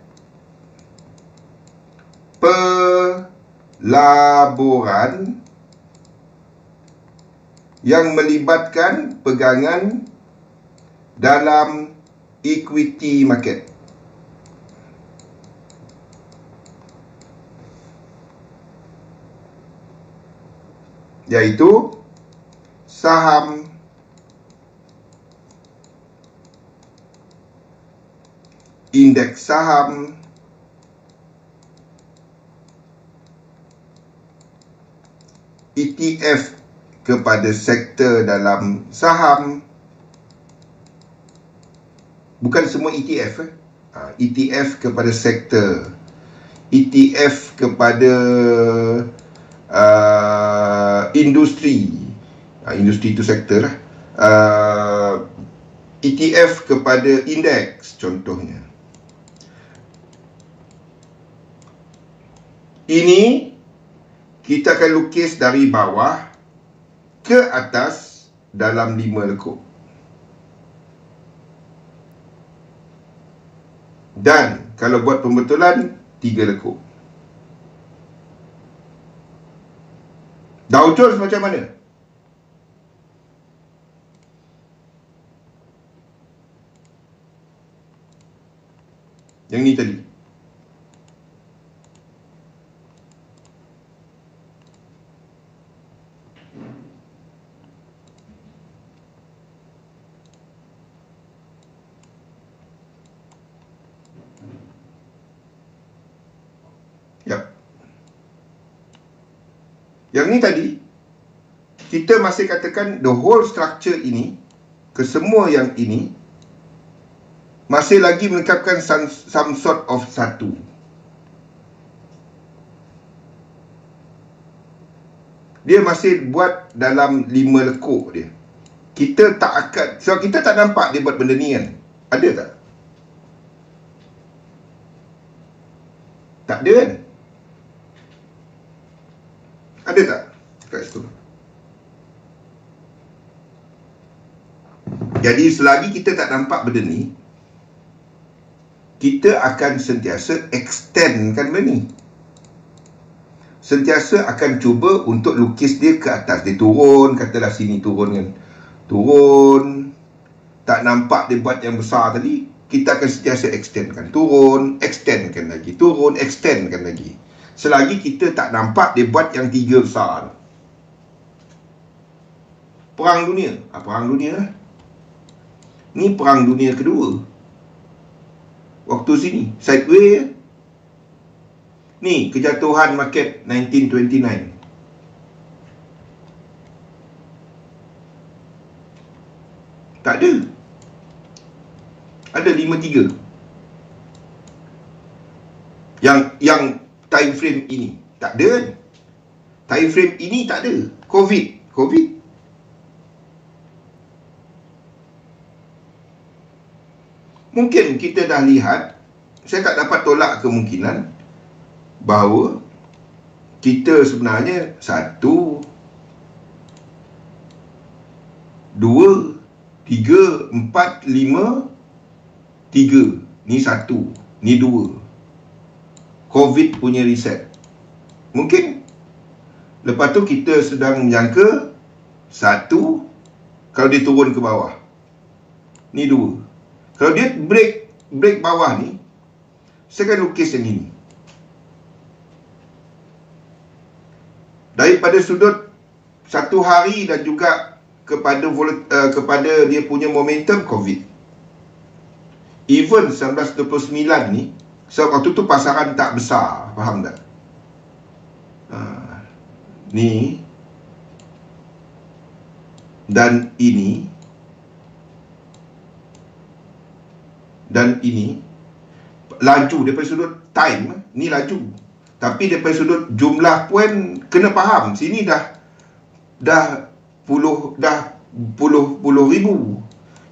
pelaburan yang melibatkan pegangan dalam equity market. Iaitu saham, indeks saham, ETF kepada sektor dalam saham. Bukan semua ETF ETF kepada sektor, ETF kepada industri. Industri itu sektor lah. ETF kepada indeks contohnya. Ini kita akan lukis dari bawah ke atas dalam 5 lekuk. Dan kalau buat pembetulan 3 lekuk. Dow Jones macam mana? Yang ni tadi. Yang ni tadi, kita masih katakan the whole structure ini, kesemua yang ini, masih lagi menetapkan some sort of satu. Dia masih buat dalam 5 lekuk dia. Kita tak akan, sebab kita tak nampak dia buat benda ni kan. Ada tak? Tak ada kan? Ada tak kat situ? Jadi selagi kita tak nampak benda ni, kita akan sentiasa extendkan benda ni. Sentiasa akan cuba untuk lukis dia ke atas. Dia turun, katalah sini turun kan. Turun, tak nampak dia buat yang besar tadi, kita akan sentiasa extendkan. Turun, extendkan lagi. Turun, extendkan lagi. Selagi kita tak nampak dia buat yang 3 besar. Perang dunia. Perang dunia lah. Ni perang dunia kedua. Waktu sini, sideway. Ni, kejatuhan market 1929. Tak ada. Ada 5-3. Yang time frame ini tak ada kan? Time frame ini tak ada. Covid mungkin kita dah lihat. Saya tak dapat tolak kemungkinan bahawa kita sebenarnya 1, 2, 3, 4, 5, 3. Ni 1, ni 2. Covid punya reset. Mungkin Lepas tu kita sedang menyangka satu, kalau dia turun ke bawah. Ni dua. Kalau dia break bawah ni, saya akan lukis yang ini. Daripada sudut satu hari dan juga kepada dia punya momentum COVID. Even 1929 ni, sebab waktu tu pasaran tak besar, faham tak? Ni dan ini laju daripada sudut time, ni laju. Tapi daripada sudut jumlah poin, kena faham, sini dah puluh ribu.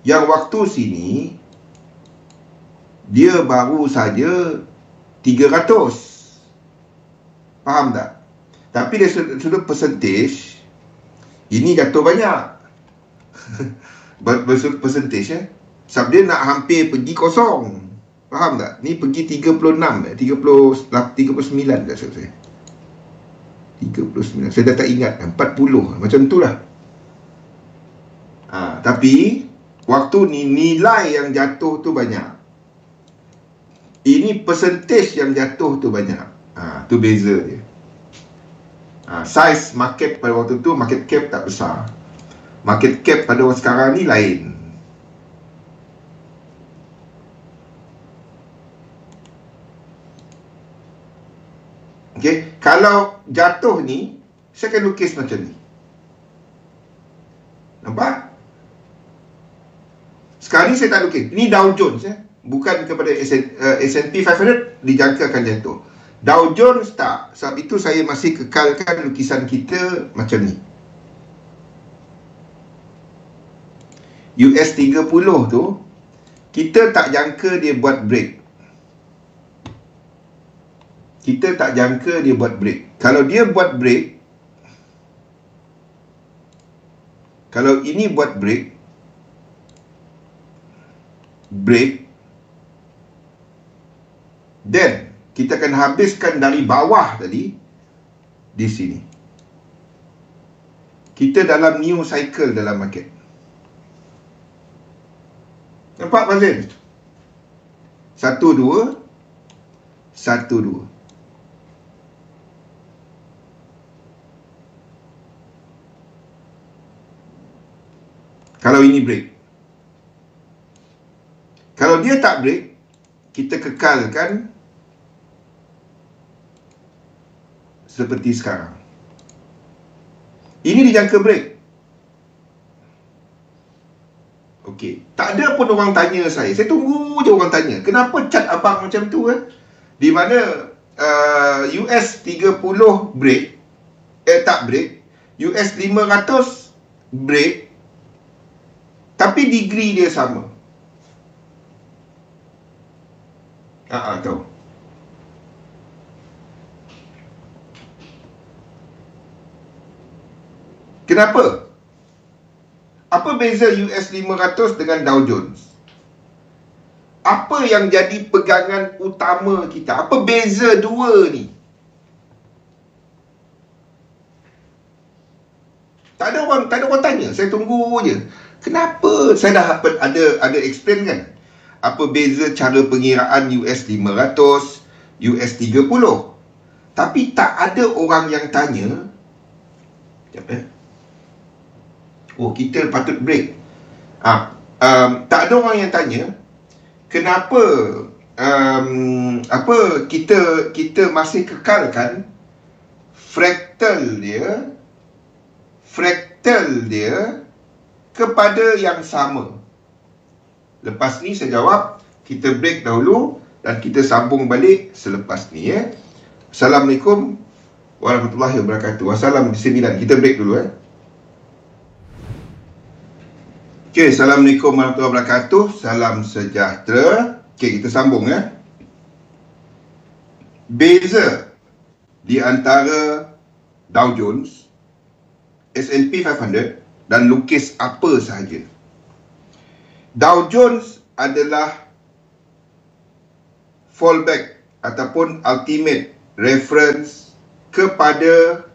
Yang waktu sini dia baru saja 300. Faham tak? Tapi dari sudut percentage, ini jatuh banyak. Bersudut percentage, sebab dia nak hampir pergi kosong. Faham tak? Ni pergi 36, 39 tak silap saya. 39. Saya dah tak ingat, 40 macam tu lah. Tapi waktu ni nilai yang jatuh tu banyak. Ini percentage yang jatuh tu banyak. Tu beza dia. Size market pada waktu tu, market cap tak besar. Market cap pada orang sekarang ni lain. Okay, kalau jatuh ni, saya akan lukis macam ni. Nampak? Sekarang ni saya tak lukis. Ini Dow Jones, bukan kepada S&P 500 dijangka akan jatuh. Dow Jones tak. Sebab itu saya masih kekalkan lukisan kita macam ni. US 30 tu, kita tak jangka dia buat break. Kita tak jangka dia buat break. Kalau dia buat break, kalau ini buat break, then kita akan habiskan dari bawah tadi di sini. Kita dalam new cycle dalam market. Nampak Fazil? 1, 2 1, 2. Kalau ini break. Kalau dia tak break, kita kekalkan seperti sekarang. Ini dijangka break. Okey, tak ada pun orang tanya saya. Saya tunggu je orang tanya. Kenapa cat abang macam tu Di mana US 30 break, tak break, US 500 break, tapi degree dia sama. Tahu. Kenapa? Apa beza US 500 dengan Dow Jones? Apa yang jadi pegangan utama kita? Apa beza dua ni? Tak ada orang tanya. Saya tunggu je. Kenapa? Saya dah ada explain kan? Apa beza cara pengiraan US 500, US 30. Tapi tak ada orang yang tanya. Kita patut break. Tak ada orang yang tanya kenapa kita masih kekalkan fractal dia kepada yang sama. Lepas ni saya jawab, kita break dahulu dan kita sambung balik selepas ni Assalamualaikum warahmatullahi wabarakatuh. Wassalam 9. Kita break dulu Okey, Assalamualaikum warahmatullahi wabarakatuh. Salam sejahtera. Okey, kita sambung Beza di antara Dow Jones, S&P 500 dan lukis apa sahaja. Dow Jones adalah fallback ataupun ultimate reference kepada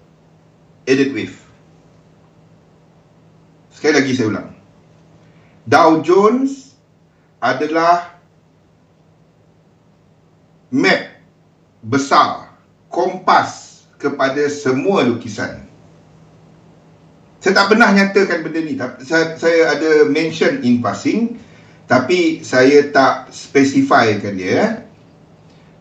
Elliott Wave. Sekali lagi saya ulang. Dow Jones adalah map besar, kompas kepada semua lukisan. Saya tak pernah nyatakan benda ni. Saya ada mention in passing, tapi saya tak spesifikan dia.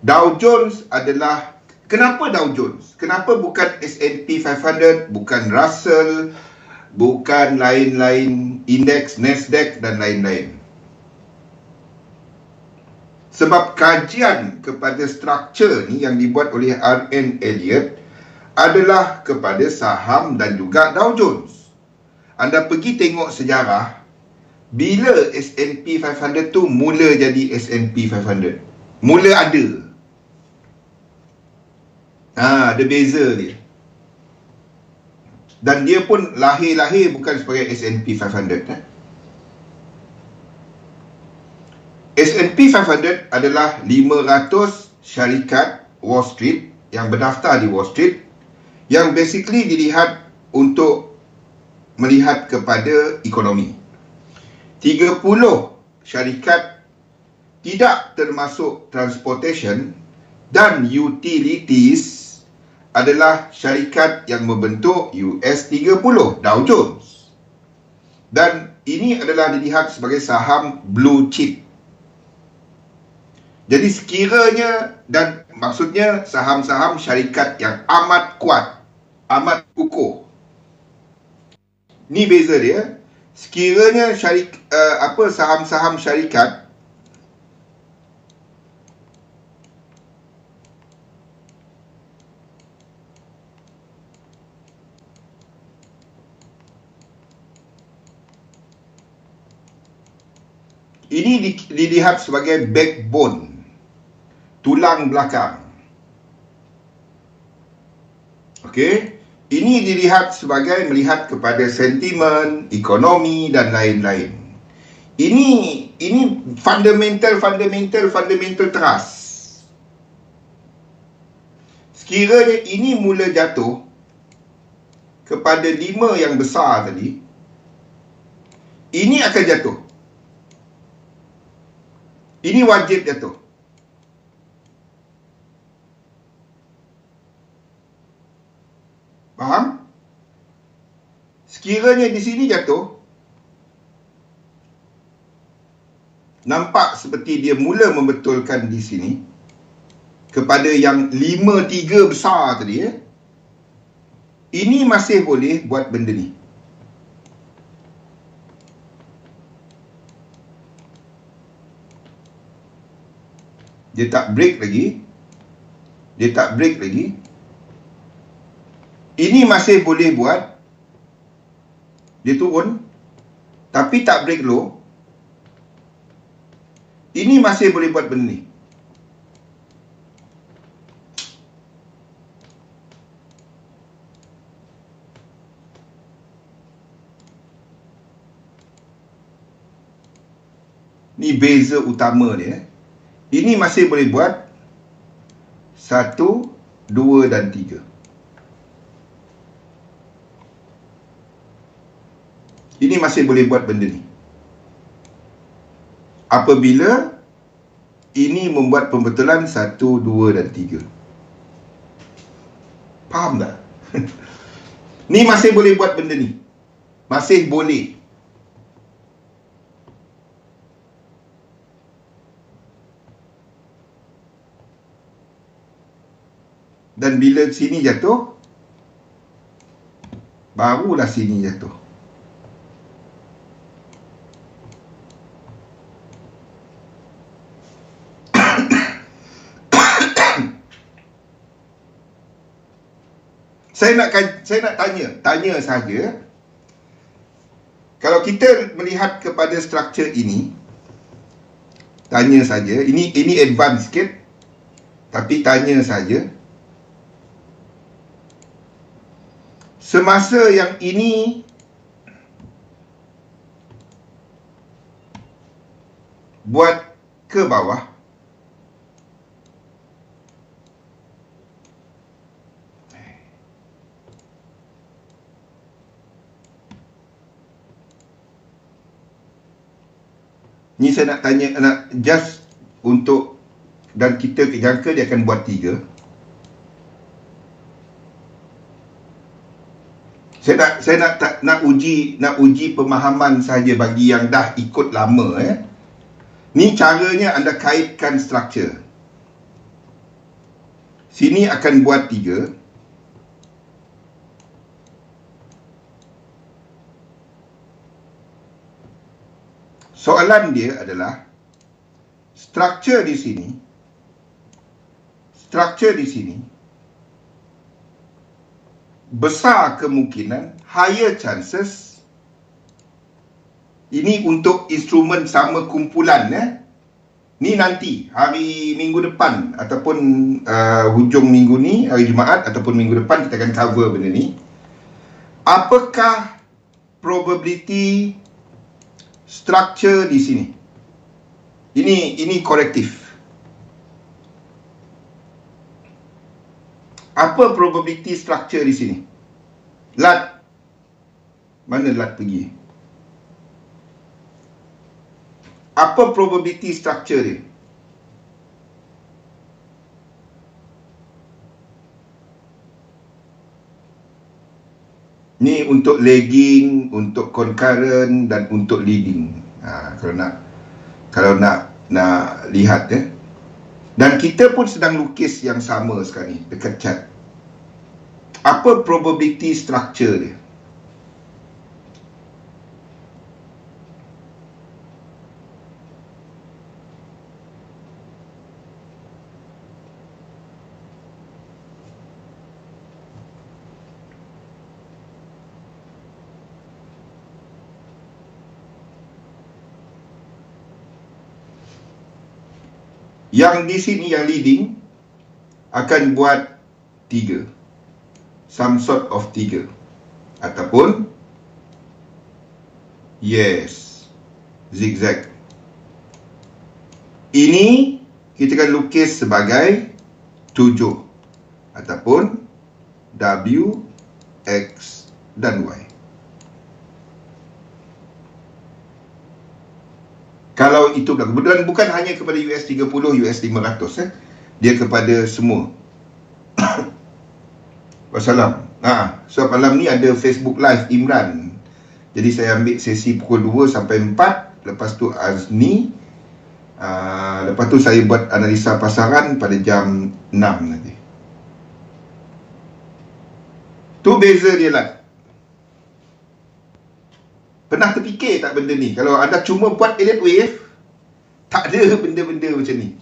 Dow Jones adalah, kenapa Dow Jones? Kenapa bukan S&P 500, bukan Russell, bukan lain-lain indeks, Nasdaq dan lain-lain? Sebab kajian kepada struktur ni yang dibuat oleh R.N. Elliott adalah kepada saham dan juga Dow Jones. Anda pergi tengok sejarah, bila S&P 500 tu mula jadi S&P 500. Mula ada. Ada beza dia. Dan dia pun lahir bukan sebagai S&P 500. S&P 500 adalah 500 syarikat Wall Street yang berdaftar di Wall Street, yang basically dilihat untuk melihat kepada ekonomi. 30 syarikat tidak termasuk transportation dan utilities adalah syarikat yang membentuk US 30, Dow Jones. Dan ini adalah dilihat sebagai saham blue chip. Jadi sekiranya, dan maksudnya saham-saham syarikat yang amat kuat, amat kukuh. Ni beza dia. Sekiranya saham-saham syarikat ini dilihat sebagai backbone, tulang belakang. Okey, ini dilihat sebagai melihat kepada sentimen, ekonomi dan lain-lain. Ini fundamental trust. Sekiranya ini mula jatuh kepada 5 yang besar tadi, ini akan jatuh. Ini wajib jatuh. Faham? Sekiranya di sini jatuh, nampak seperti dia mula membetulkan di sini kepada yang 5-3 besar tadi, ini masih boleh buat benda ni. Dia tak break lagi. Ini masih boleh buat. Dia turun, tapi tak break low. Ini masih boleh buat benda ni. Ni beza utama dia. Ini masih boleh buat 1, 2 dan 3. Ini masih boleh buat benda ni. Apabila ini membuat pembetulan 1, 2 dan 3. Faham tak? Ni masih boleh buat benda ni. Masih boleh. Dan bila sini jatuh, barulah sini jatuh. Saya nak tanya saja. Kalau kita melihat kepada struktur ini, tanya saja. Ini advance sikit, tapi tanya saja. Semasa yang ini buat ke bawah, Ni saya nak tanya, nak just untuk, dan kita jangka dia akan buat 3. Saya nak uji pemahaman saja bagi yang dah ikut lama. Ni caranya anda kaitkan struktur. Sini akan buat 3. Soalan dia adalah struktur di sini besar kemungkinan, higher chances, ini untuk instrumen sama kumpulan. Ni nanti hari minggu depan ataupun hujung minggu ni, hari Jumaat ataupun minggu depan kita akan cover benda ni. Apakah probability structure di sini? Ini korektif. Apa probability structure di sini? Lat. Mana Lat pergi? Apa probability structure dia? Ni untuk lagging, untuk concurrent dan untuk leading. Kalau nak lihat Dan kita pun sedang lukis yang sama sekarang ni dekat chat. Apa probability structure dia? Yang di sini yang leading akan buat 3. Some sort of 3. Ataupun yes, zigzag. Ini kita akan lukis sebagai 7 ataupun W, X dan Y. Kalau itu berlaku, dan bukan hanya kepada US 30, US 500, dia kepada semua. Wassalam. So malam ni ada Facebook Live Imran. Jadi saya ambil sesi pukul 2 sampai 4. Lepas tu Azni. Lepas tu saya buat analisa pasaran pada jam 6 nanti. Tu beza dia lah. Pernah terfikir tak benda ni? Kalau anda cuma buat elliott wave, tak ada benda-benda macam ni.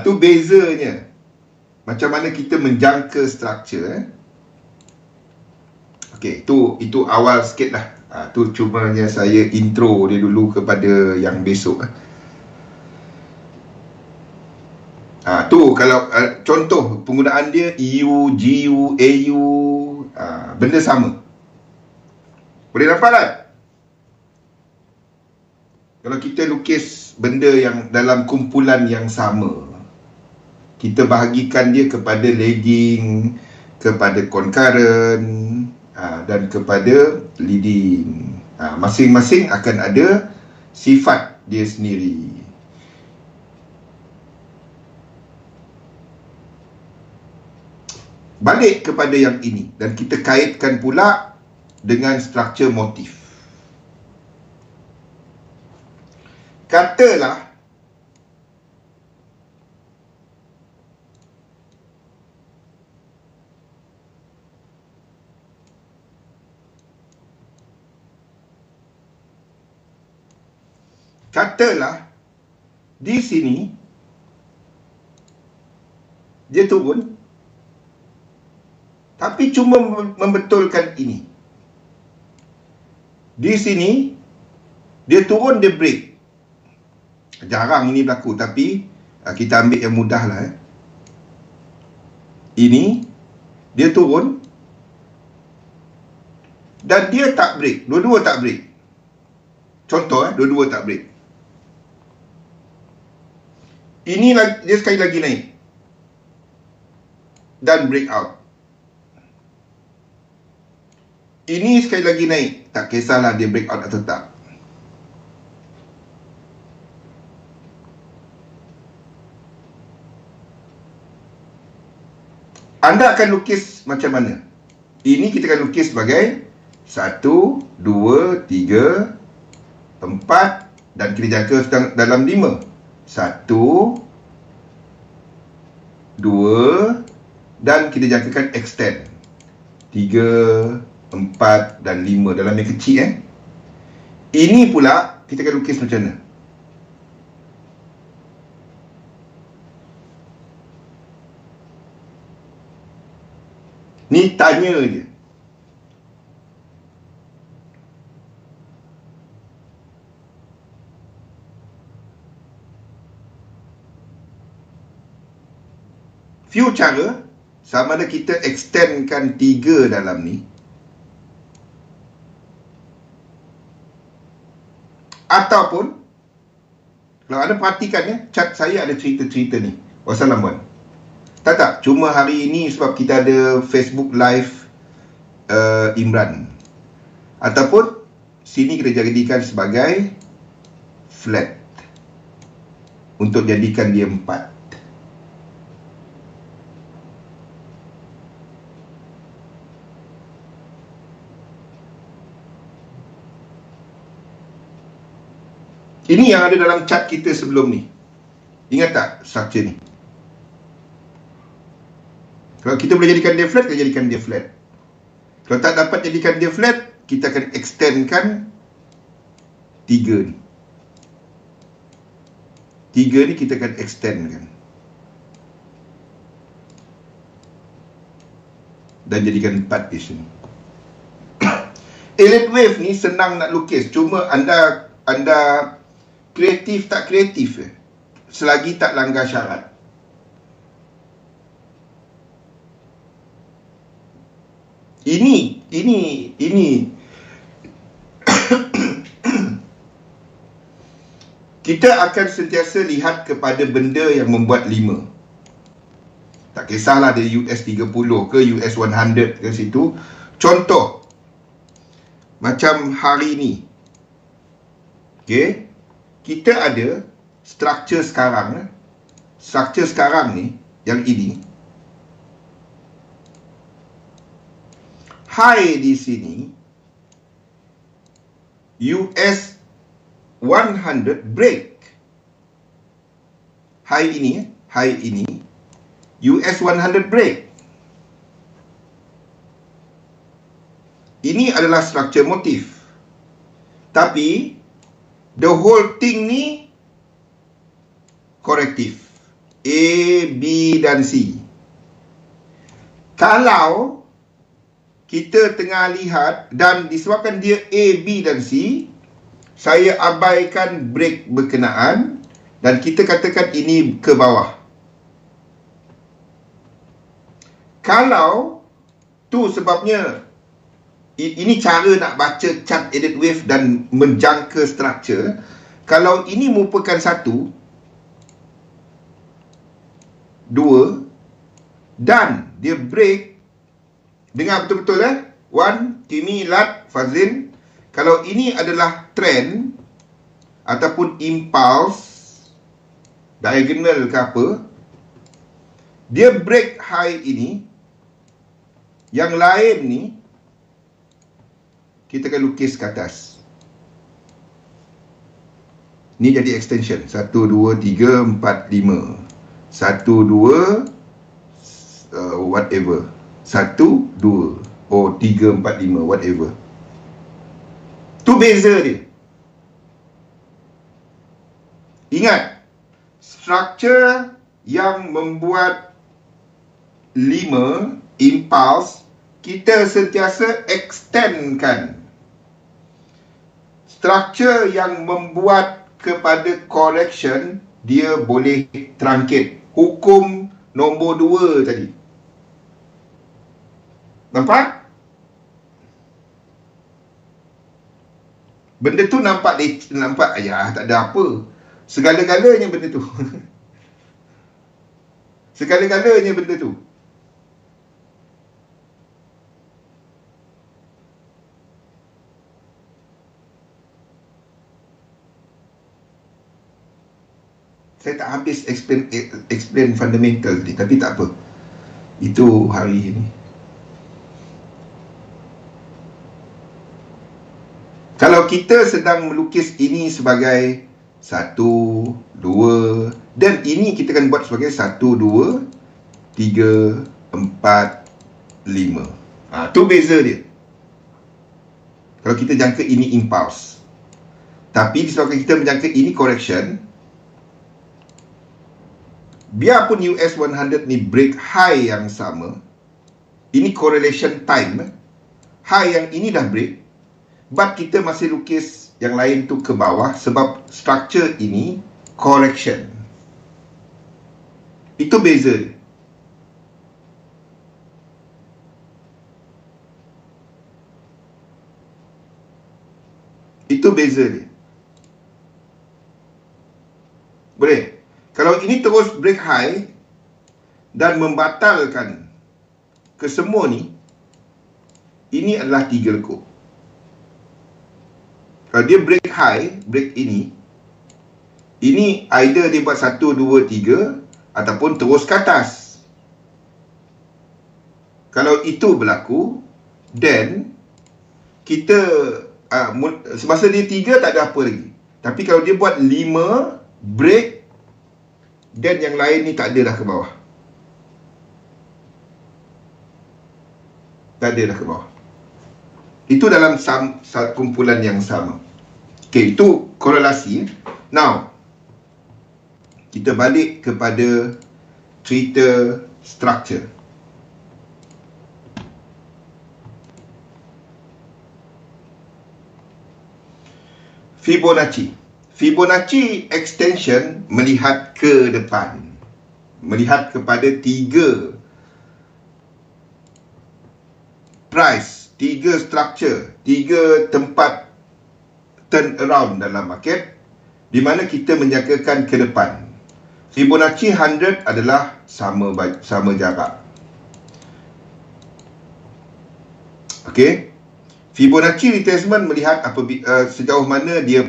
Tu bezanya. Macam mana kita menjangka struktur. Okey, itu awal sikit lah. Tu cumanya saya intro dia dulu kepada yang besok. Tu kalau contoh penggunaan dia EU, GU, AU, benda sama. Boleh nampak tak? Kalau kita lukis benda yang dalam kumpulan yang sama, kita bahagikan dia kepada lagging, kepada concurrent dan kepada leading. Masing-masing akan ada sifat dia sendiri. Balik kepada yang ini dan kita kaitkan pula dengan struktur motif. Katalah di sini dia turun, tapi cuma membetulkan ini. Di sini dia turun, dia break. Jarang ini berlaku, tapi kita ambil yang mudah lah. Ini dia turun dan dia tak break. Dua-dua tak break. Contoh dua-dua tak break. Ini dia sekali lagi naik dan break out. Ini sekali lagi naik, tak kisahlah dia break out atau tak. Anda akan lukis macam mana? Ini kita akan lukis sebagai 1, 2, 3, 4 dan kita jangka dalam 5. 1, 2 dan kita jangkakan extend 3, 4 dan 5 dalam yang kecil. Ini pula kita akan lukis macam mana? Ni tanya je. Few cara, sama ada kita extendkan 3 dalam ni ataupun kalau anda perhatikan ya, chat saya ada cerita-cerita ni. Wassalamualaikum. Tak, cuma hari ini sebab kita ada Facebook Live Imran. Ataupun sini kita jadikan sebagai flat untuk jadikan dia 4. Ini yang ada dalam chat kita sebelum ni. Ingat tak structure ni? Kalau kita boleh jadikan dia flat, kita jadikan dia flat. Kalau tak dapat jadikan dia flat, kita akan extendkan 3 ni. 3 ni kita akan extendkan dan jadikan 4 di sini. Alien wave ni senang nak lukis. Cuma anda kreatif tak kreatif selagi tak langgar syarat. Ini kita akan sentiasa lihat kepada benda yang membuat 5. Tak kisahlah dia US 30 ke US 100 ke situ. Contoh macam hari ni, okey, kita ada struktur sekarang. Struktur sekarang ni, yang ini, high di sini US 100 break. High ini US 100 break. Ini adalah struktur motif. Tapi the whole thing ni korektif. A, B dan C. Kalau kita tengah lihat dan disebabkan dia A, B dan C, saya abaikan break berkenaan dan kita katakan ini ke bawah. Kalau tu sebabnya ini cara nak baca chart edit wave dan menjangka struktur. Kalau ini merupakan 1, 2 dan dia break. Dengar betul-betul 1, Timi, Lat, Fazlin. Kalau ini adalah trend ataupun impulse, diagonal ke apa, dia break high ini, yang lain ni kita akan lukis ke atas. Ni jadi extension 1, 2, 3, 4, 5 1, 2 whatever 1, 2 3, 4, 5 whatever. Tu beza dia. Ingat, struktur yang membuat 5 impulse kita sentiasa extendkan. Struktur yang membuat kepada correction dia boleh truncated. Hukum nombor 2 tadi. Nampak? Benda tu nampak ayah tak ada apa. Segala-galanya benda tu. Segala-galanya benda tu. Saya tak habis explain fundamental tadi, tapi tak apa. Itu hari ini. Kalau kita sedang melukis ini sebagai 1, 2, dan ini kita akan buat sebagai 1, 2, 3, 4, 5. Itu beza dia. Kalau kita jangka ini impulse. Tapi disebabkan kita menjangka ini correction, biarpun US 100 ni break high yang sama, ini correlation time, high yang ini dah break, but kita masih lukis yang lain tu ke bawah sebab structure ini correction. Itu beza dia. Itu beza dia. Boleh? Kalau ini terus break high dan membatalkan kesemua ni, ini adalah 3 lekuk. Kalau dia break high, break ini either dia buat 1, 2, 3 ataupun terus ke atas. Kalau itu berlaku, then kita semasa dia 3 tak ada apa lagi. Tapi kalau dia buat 5 break, dan yang lain ni tak ada dah ke bawah. Tak ada dah ke bawah. Itu dalam kumpulan yang sama. Okey, itu korelasi. Now, kita balik kepada cerita structure. Fibonacci extension melihat ke depan, melihat kepada 3 price, 3 structure, 3 tempat turn around dalam market di mana kita menjangkakan ke depan. Fibonacci 100 adalah sama jarak. Okey. Fibonacci retracement melihat sejauh mana dia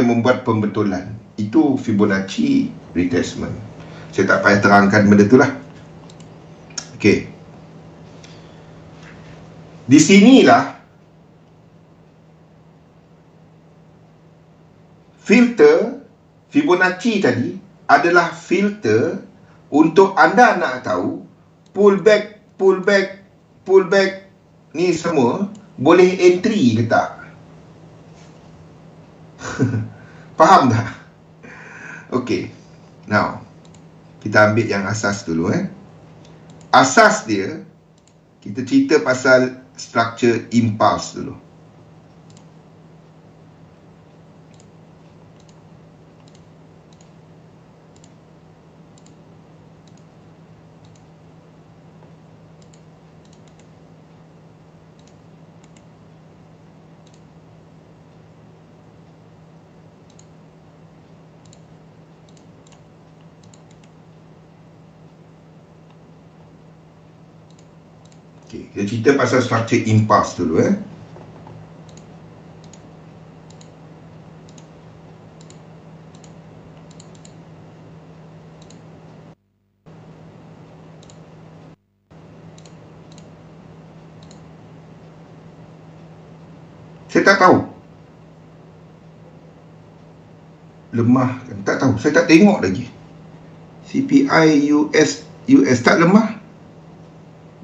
membuat pembetulan. Itu Fibonacci retracement. Saya tak payah terangkan benda tu lah. Okey. Di sinilah filter Fibonacci tadi adalah filter untuk anda nak tahu pullback ni semua boleh entry ke tak? Faham tak? Okey. Now, kita ambil yang asas dulu. Asas dia, kita cerita pasal structure impulse dulu. Okay, kita cerita pasal structure impulse dulu. Saya tak tahu. Lemah kan? Tak tahu. Saya tak tengok lagi. CPI US tak lemah.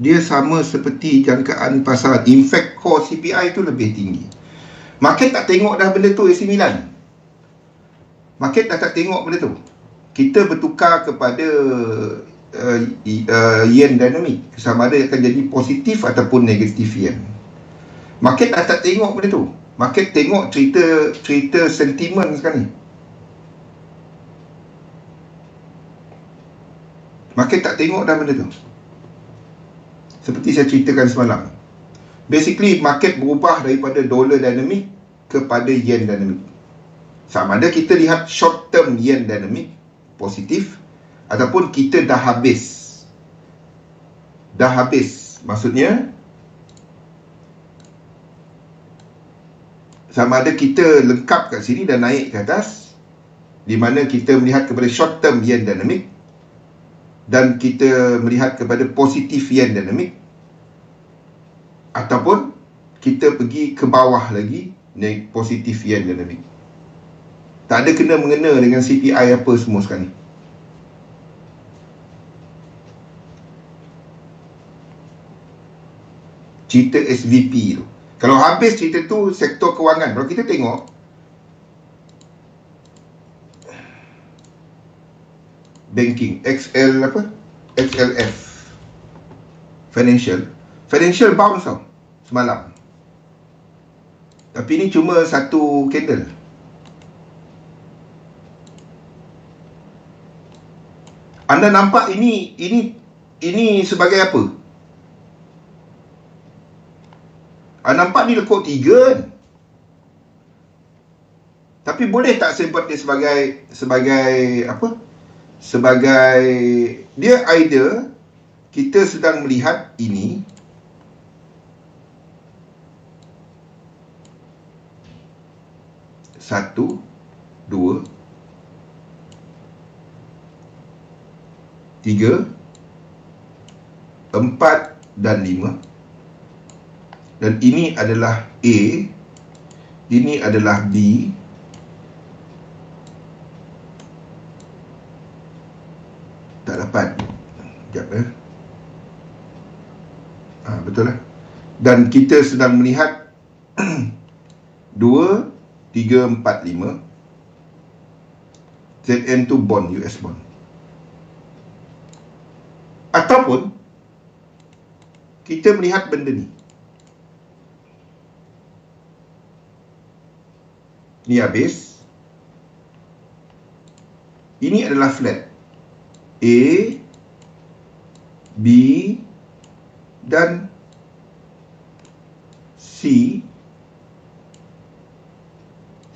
Dia sama seperti jangkaan pasaran. In fact, core CPI tu lebih tinggi. Market tak tengok dah benda tu AC Milan. Market dah tak tengok benda tu. Kita bertukar kepada yen dynamic. Sama ada akan jadi positif ataupun negatif yen. Market dah tak tengok benda tu. Market tengok cerita sentimen sekarang ni. Market tak tengok dah benda tu. Seperti saya ceritakan semalam. Basically, market berubah daripada dollar dynamic kepada yen dynamic. Sama ada kita lihat short term yen dynamic positif ataupun kita dah habis. Dah habis. Maksudnya, sama ada kita lengkap kat sini dan naik ke atas, di mana kita melihat kepada short term yen dynamic, dan kita melihat kepada positif yen dinamik, ataupun kita pergi ke bawah lagi naik positif yen dinamik. Tak ada kena mengena dengan CPI apa semua sekarang ni. Cerita SVP tu, kalau habis cerita tu sektor kewangan, kalau kita tengok banking, XLF financial bounce tau semalam, tapi ni cuma satu candle. Anda nampak ini sebagai apa? Anda nampak ni lekuk 3 kan? Tapi boleh tak saya buat dia sebagai apa? Sebagai dia either kita sedang melihat ini satu, 2, 3, 4 dan 5, dan ini adalah A, ini adalah B, tak dapat. Sekejap betul lah. Dan kita sedang melihat 2, 3, 4, 5. ZN tu bond, US bond. Ataupun kita melihat benda ni. Ni habis. Ini adalah flat. A, B dan C,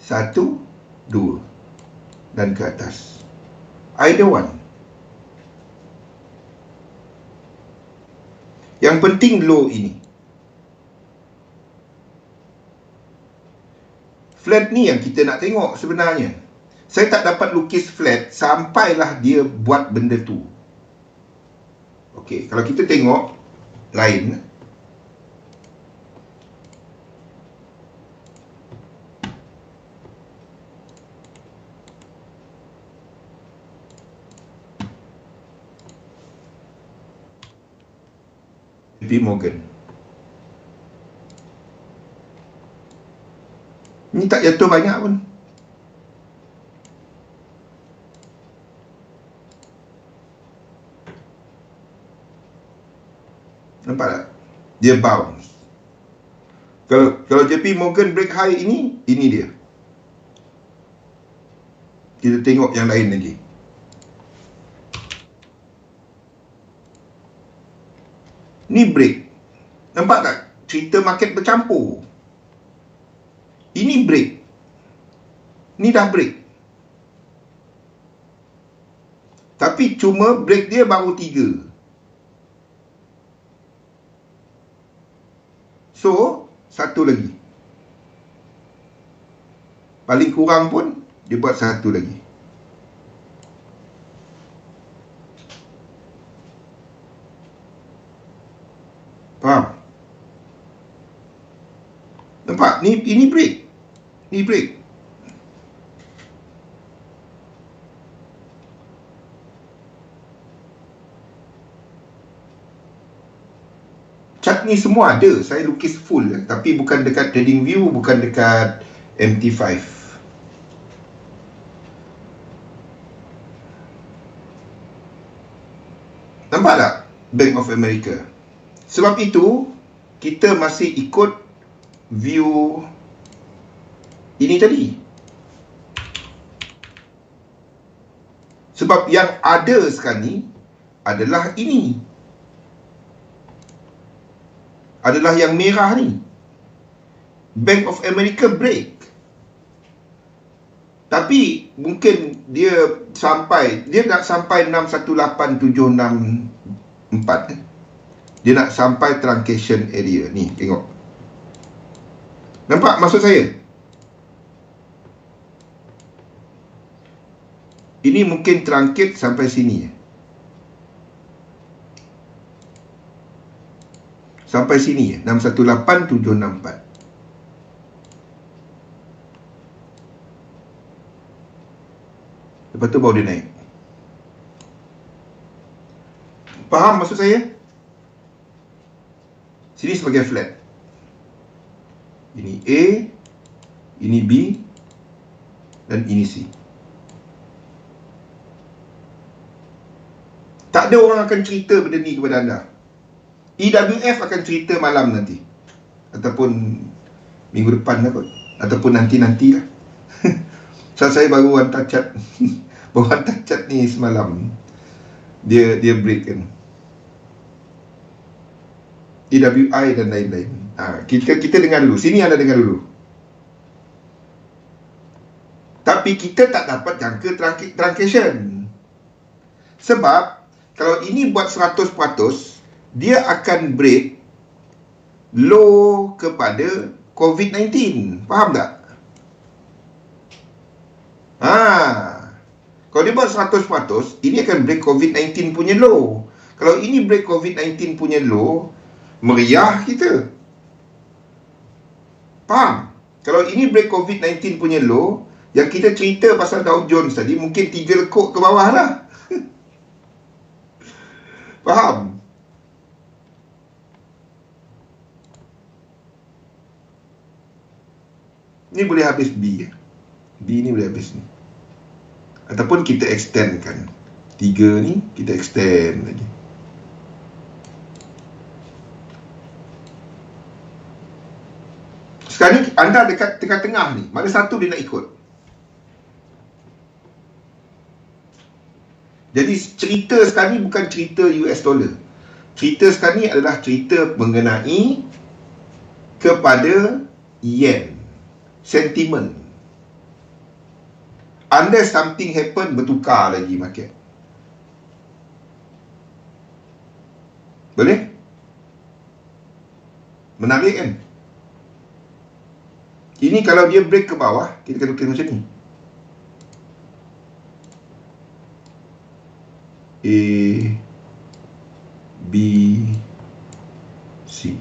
1, 2 dan ke atas. Either one. Yang penting low ini. Flat ni yang kita nak tengok sebenarnya. Saya tak dapat lukis flat sampailah dia buat benda tu. Okey, kalau kita tengok lain, JP Morgan. Ni tak jatuh banyak pun. Nampak tak? Dia bounce. Kalau JP Morgan break high ini dia. Kita tengok yang lain lagi. Ni break. Nampak tak? Cerita market bercampur. Ini break. Ni dah break. Tapi cuma break dia baru 3. So, satu lagi. Paling kurang pun dia buat satu lagi. Faham? Nampak? Ini break. Ni break. Chart ni semua ada. Saya lukis full. Tapi bukan dekat TradingView, bukan dekat MT5. Nampak tak? Bank of America. Sebab itu, kita masih ikut view ini tadi. Sebab yang ada sekarang ni adalah ini. Adalah yang merah ni. Bank of America break. Tapi mungkin dia nak sampai 618,764. Dia nak sampai truncation area ni, tengok. Nampak maksud saya? Ini mungkin truncate sampai sini. Sampai sini 618764. Lepas tu baru dia naik. Faham maksud saya? Sini sebagai flat. Ini A, ini B, dan ini C. Tak ada orang akan cerita benda ni kepada anda. EWF akan cerita malam nanti. Ataupun minggu depan lah kot. Ataupun nanti-nanti lah. So, saya baru hantar chat. Baru hantar chat ni semalam. Dia break kan. EWI dan lain-lain. Kita dengar dulu. Sini anda dengar dulu. Tapi kita tak dapat jangka truncation. Sebab kalau ini buat 100%, dia akan break low kepada COVID-19. Faham tak? Kalau dia buat 100%, ini akan break COVID-19 punya low. Kalau ini break COVID-19 punya low, meriah kita. Faham? Kalau ini break COVID-19 punya low, yang kita cerita pasal Dow Jones tadi, mungkin 3 lekuk ke bawah lah. Faham? Ni boleh habis B. B ni boleh habis ni. Ataupun kita extendkan 3 ni, kita extend lagi. Sekarang ni anda dekat tengah-tengah ni, mana satu dia nak ikut? Jadi cerita sekarang ni bukan cerita US dollar. Cerita sekarang ni adalah cerita mengenai kepada yen. Sentiment. Unless something happen, bertukar lagi market. Boleh? Menarik kan? Ini kalau dia break ke bawah, kita akan tukar macam ni. A, B, C.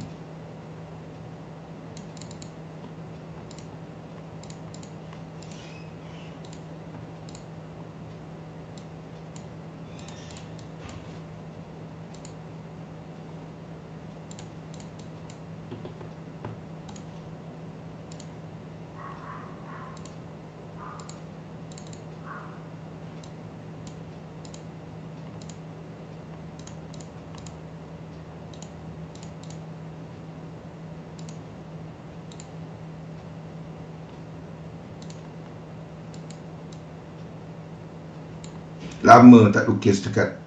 Lama tak lukis dekat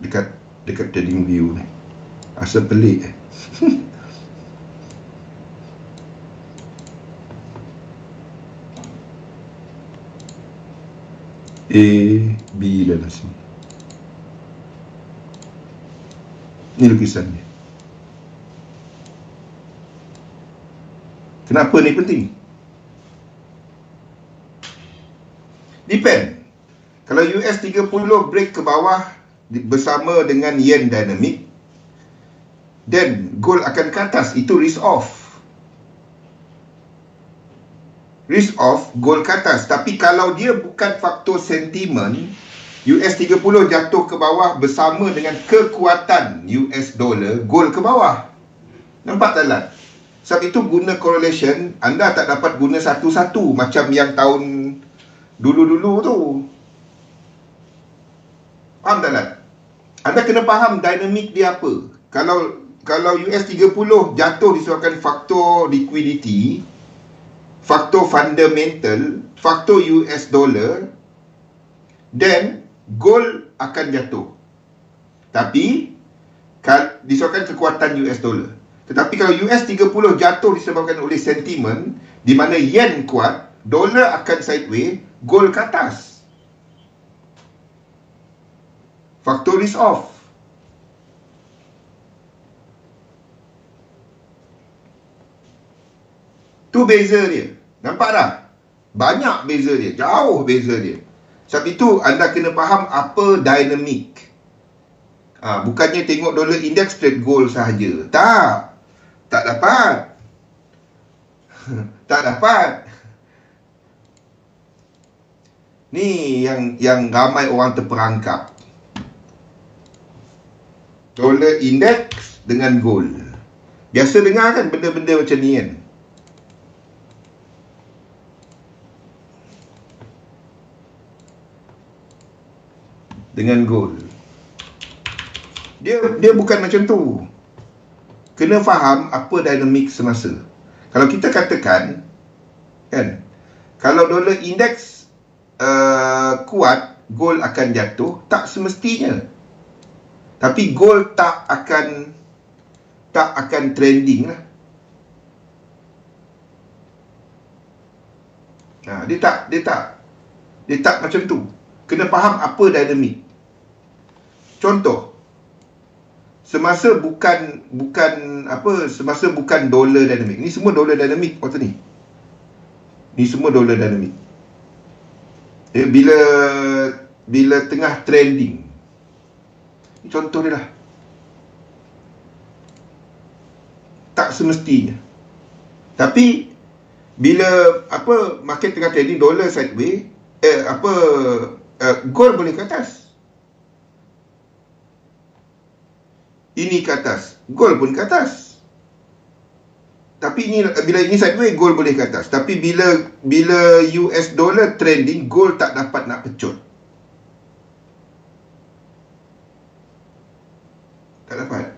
trading view ni. Asal pelik A, B dan C. Ni lukisan dia. Kenapa ni penting? Depend. Kalau US 30 break ke bawah bersama dengan yen dynamic, then gold akan ke atas. Itu risk off. Risk off, gold ke atas. Tapi kalau dia bukan faktor sentiment, US 30 jatuh ke bawah bersama dengan kekuatan US dollar, gold ke bawah. Nampak tak lah? Sebab itu guna correlation, anda tak dapat guna satu-satu macam yang tahun dulu-dulu tu. Faham tak lah? Anda kena faham dinamik dia apa. Kalau US 30 jatuh disebabkan faktor liquidity, faktor fundamental, faktor US dollar, then gold akan jatuh. Tapi disebabkan kekuatan US dollar. Tetapi kalau US 30 jatuh disebabkan oleh sentiment, di mana yen kuat, dolar akan sideways, gold ke atas. Faktor risk off. Tu beza dia. Nampak tak? Banyak beza dia. Jauh beza dia. Sebab itu anda kena faham apa dinamik. Bukannya tengok dollar index trade gold sahaja. Tak. Tak dapat. Tak dapat. Ni yang ramai orang terperangkap. Dollar index dengan gold. Biasa dengar kan benda-benda macam ni kan? Dengan gold. Dia bukan macam tu. Kena faham apa dinamik semasa. Kalau kita katakan kan, kalau dollar index kuat, gold akan jatuh, tak semestinya. Tapi gold tak akan trending lah. Dia tak macam tu. Kena faham apa dinamik. Contoh, semasa bukan dollar dinamik. Ni semua dollar dinamik waktu ni. Ni semua dollar dinamik. Bila tengah trending. Ini contoh dia lah. Tak semestinya. Tapi bila market tengah trending, dollar sideways, gold boleh ke atas. Ini ke atas, gold pun ke atas. Tapi bila ini sideways, gold boleh ke atas. Tapi bila US dollar trending, gold tak dapat nak pecut. Tak dapat.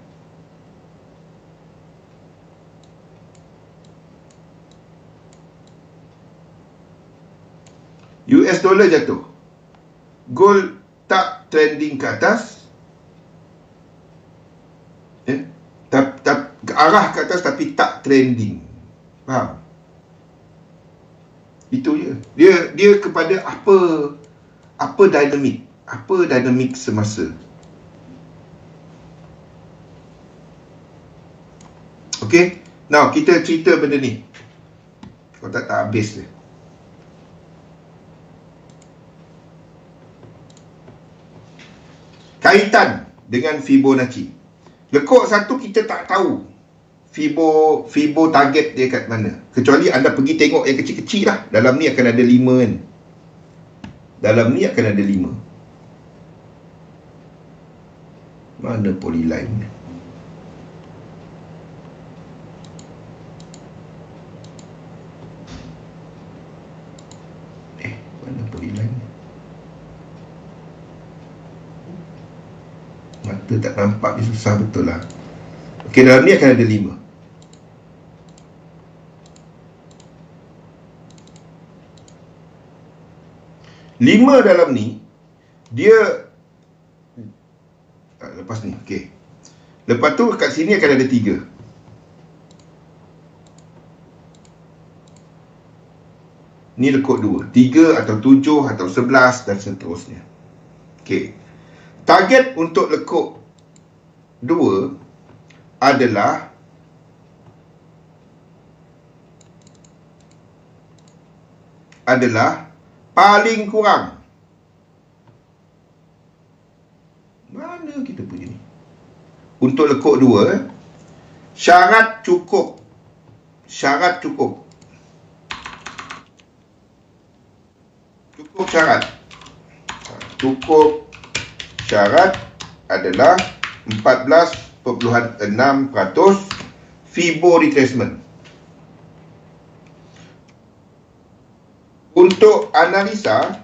US dollar jatuh, gold tak trending ke atas, arah ke atas tapi tak trending. Faham? Itu je. Dia kepada apa dinamik semasa. Okey. Now kita cerita benda ni. Kau tak habis dia. Kaitan dengan Fibonacci. Lekuk satu kita tak tahu Fibo target dia kat mana. Kecuali anda pergi tengok yang kecil-kecil lah. Dalam ni akan ada 5 kan. Dalam ni akan ada 5. Mana polyline? Mana polyline? Mata tak nampak ni susah betul lah. Okey, dalam ni akan ada 5. Lima dalam ni, dia lepas ni, okey. Lepas tu kat sini akan ada 3. Ni lekuk 2, 3 atau 7 atau 11 dan seterusnya. Okey. Target untuk lekuk 2 adalah paling kurang. Mana kita punya ni? Untuk lekuk 2, syarat cukup. Cukup syarat adalah 14.6% Fibo retracement. Untuk analisa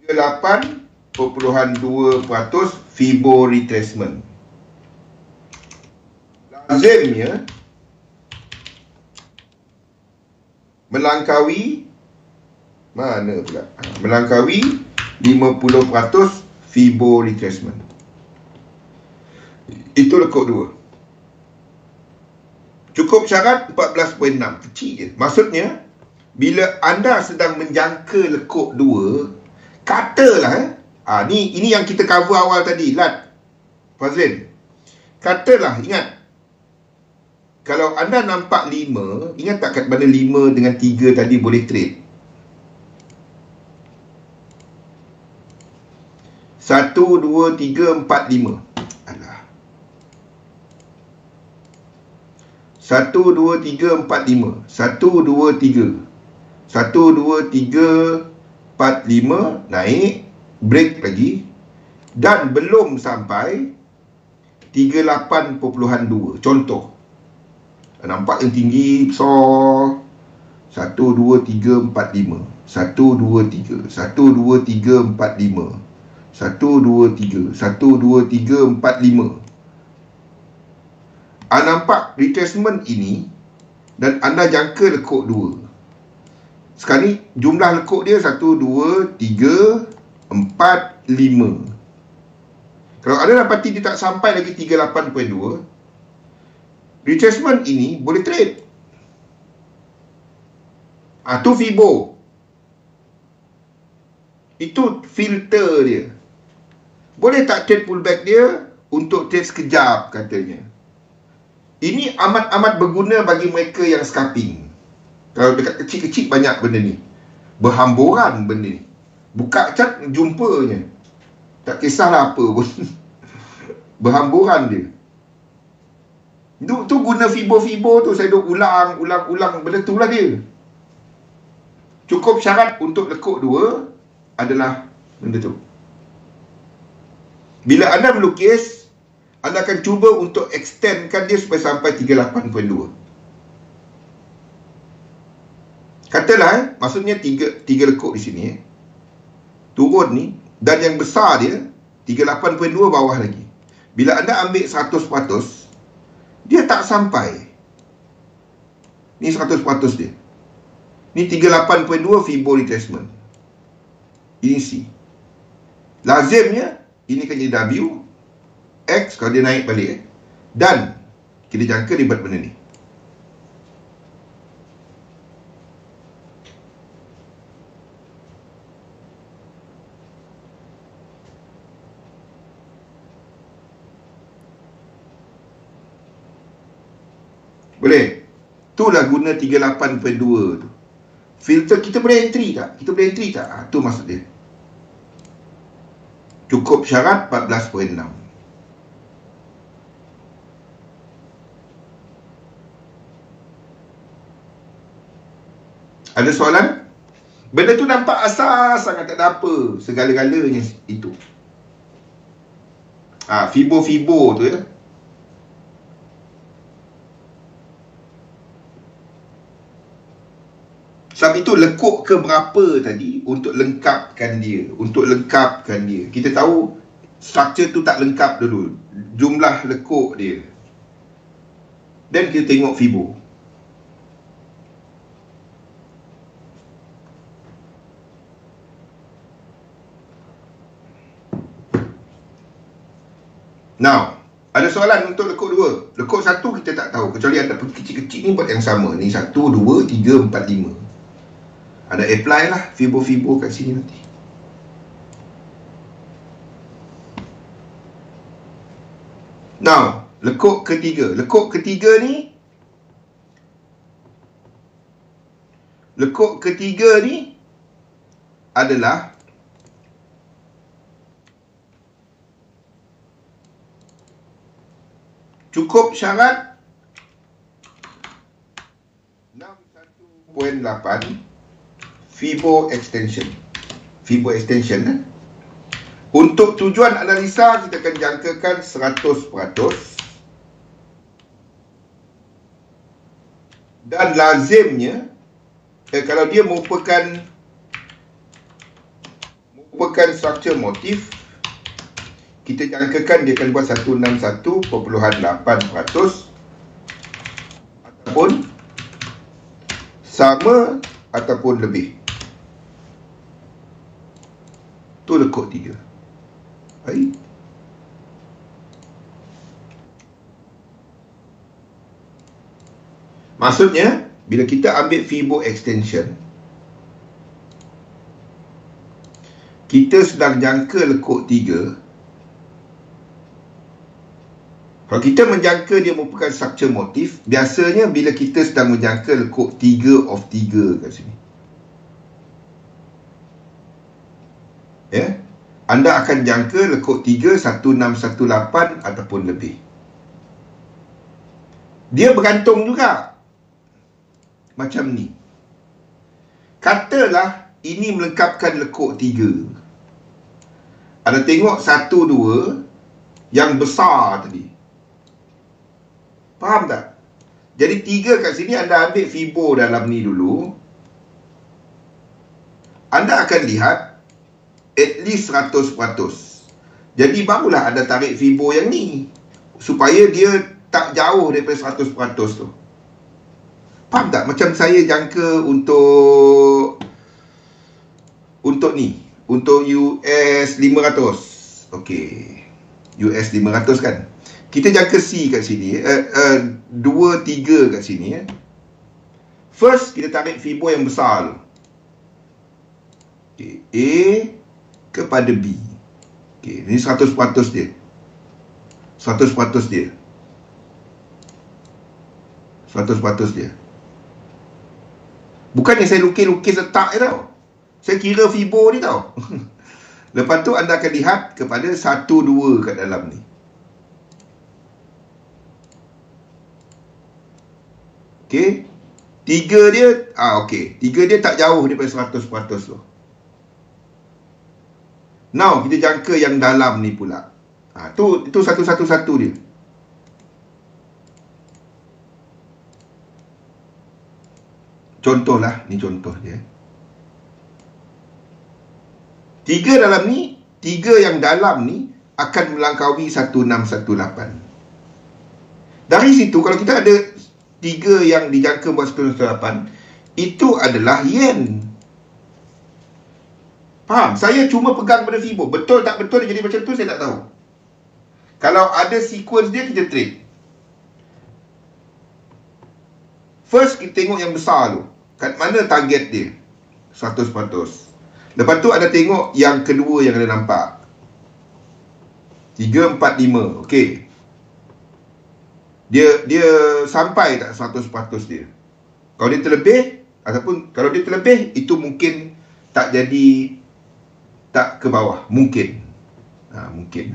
38.2% Fibo retracement. Lazimnya melangkaui mana pula? Melangkaui 50% Fibo retracement. Itu lekuk 2. Cukup syarat 14.6. Kecil je. Maksudnya, bila anda sedang menjangka lekuk 2, katalah ini yang kita cover awal tadi, Lat, Fazlin. Katalah, ingat, kalau anda nampak 5, ingat tak kat mana 5 dengan 3 tadi boleh trade? 1, 2, 3, 4, 5. Alah. 1, 2, 3, 4, 5. 1, 2, 3. 1, 2, 3, 4, 5. Naik. Break lagi. Dan belum sampai 38.2. Contoh. Nampak yang tinggi, besar. 1, 2, 3, 4, 5. 1, 2, 3. 1, 2, 3, 4, 5. 1, 2, 3. 1, 2, 3, 4, 5. Anda nampak retracement ini dan anda jangka lekuk 2. Sekarang ni jumlah lekuk dia 1, 2, 3, 4, 5. Kalau anda dapati dia tak sampai lagi 38.2, retracement ini boleh trade. Tu Fibo. Itu filter dia. Boleh tak trade pullback dia untuk trade sekejap katanya. Ini amat-amat berguna bagi mereka yang scalping. Kalau dekat kecil-kecil banyak benda ni. Berhamburan benda ni. Buka chart jumpanya. Tak kisahlah apa pun. Berhamburan dia. Tu guna Fibo-Fibo tu. Saya duk ulang. Benda tu lah dia. Cukup syarat untuk lekuk 2 adalah benda tu. Bila anda melukis, anda akan cuba untuk extendkan dia supaya sampai 38.2. Katalah, maksudnya 3 lekuk di sini. Turun ni. Dan yang besar dia, 38.2 bawah lagi. Bila anda ambil 100%, dia tak sampai. Ni 100% dia. Ni 38.2 Fibo retracement. Ini C. Lazimnya, ini kan jadi W. X kalau dia naik balik. Dan kita jangka dia buat benda ni. Boleh? Itulah guna 38.2 tu. Filter kita boleh entry tak? Kita boleh entry tak? Tu maksud dia. Cukup syarat 14.6. Ada soalan? Benda tu nampak asas sangat, tak ada apa. Segala-galanya itu. Fibo-Fibo tu ya. Sebab itu lekuk ke berapa tadi untuk lengkapkan dia. Kita tahu struktur tu tak lengkap dulu. Jumlah lekuk dia. Dan kita tengok Fibo. Now, ada soalan untuk lekuk 2. Lekuk 1 kita tak tahu. Kecuali anda pergi kecil-kecil ni buat yang sama. Ni 1, 2, 3, 4, 5. Ada apply lah Fibo-Fibo kat sini nanti. Now, lekuk ketiga. Lekuk ketiga ni adalah cukup syarat 61.8 Fibo extension. Untuk tujuan analisa kita akan jangkakan 100%. Dan lazimnya kalau dia merupakan struktur motif, kita jangkakan dia akan buat 161.8% ataupun sama ataupun lebih. Tu lekuk 3. Baik. Maksudnya, bila kita ambil Fibo extension, kita sedang jangka lekuk 3. Kalau kita menjangka dia merupakan struktur motif, biasanya bila kita sedang menjangka lekuk 3 of 3 kat sini, ya, anda akan jangka lekuk 3 1618 ataupun lebih. Dia bergantung juga. Macam ni. Katalah ini melengkapkan lekuk 3. Anda tengok 1, 2 yang besar tadi. Faham tak? Jadi 3 kat sini anda ambil fibo dalam ni dulu. Anda akan lihat at least 100%. Jadi barulah anda tarik fibo yang ni supaya dia tak jauh daripada 100% tu. Faham tak? Macam saya jangka untuk ni, untuk US 500. Okey. US 500 kan. Kita jangka C kat sini, 2, 3 kat sini. First, kita tarik fibo yang besar dulu. Okay. A kepada B. Okay. Ini 100% dia. 100% dia. 100% dia. Bukannya saya lukis letak je tau. Saya kira fibo ni tau. Lepas tu anda akan lihat kepada 1, 2 kat dalam ni. Okey. 3 dia, okey. 3 dia tak jauh daripada 100% tu. Now, kita jangka yang dalam ni pula. Itu 111 dia. Contohlah, ni contoh dia. 3 dalam ni, 3 yang dalam ni akan melangkaui 1618. Dari situ, kalau kita ada 3 yang dijangka buat 1618, itu adalah yen. Faham? Saya cuma pegang pada fibo. Betul tak betul dia jadi macam tu, saya tak tahu. Kalau ada sequence dia, kita trade. First, kita tengok yang besar tu. Kat mana target dia? 100%. Lepas tu anda tengok yang kedua yang anda nampak. 3, 4, 5. Okey. Dia sampai tak 100% dia? Kalau dia terlebih, ataupun kalau dia terlebih, itu mungkin tak jadi, tak ke bawah. Mungkin. Mungkin.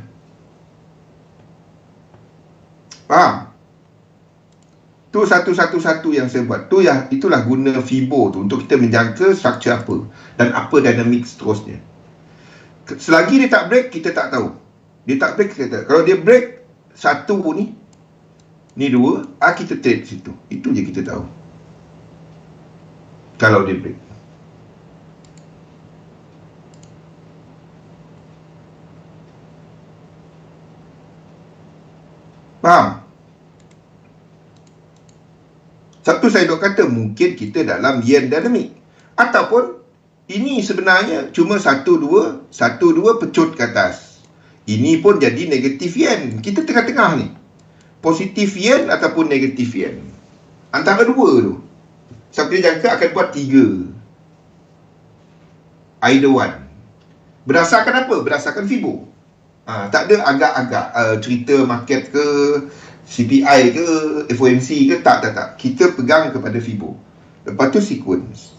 Faham? Tu 111 yang saya buat. Itulah guna fibo tu untuk kita menjangka struktur apa dan apa dinamik seterusnya. Selagi dia tak break, kita tak tahu. Dia tak break, kita tak tahu. Kalau dia break 1 ni 2, kita trade situ. Itu je kita tahu. Kalau dia break. Faham? Satu saya dok kata mungkin kita dalam yen dynamic. Ataupun ini sebenarnya cuma 1, 2 pecut ke atas. Ini pun jadi negatif yen. Kita tengah-tengah ni. Positif yen ataupun negatif yen. Antara dua tu. Siapa dia jangka akan buat 3. Either one. Berdasarkan apa? Berdasarkan fibo. Tak ada agak-agak cerita market ke, CPI ke, FOMC ke, tak. Kita pegang kepada fibo. Lepas tu sequence.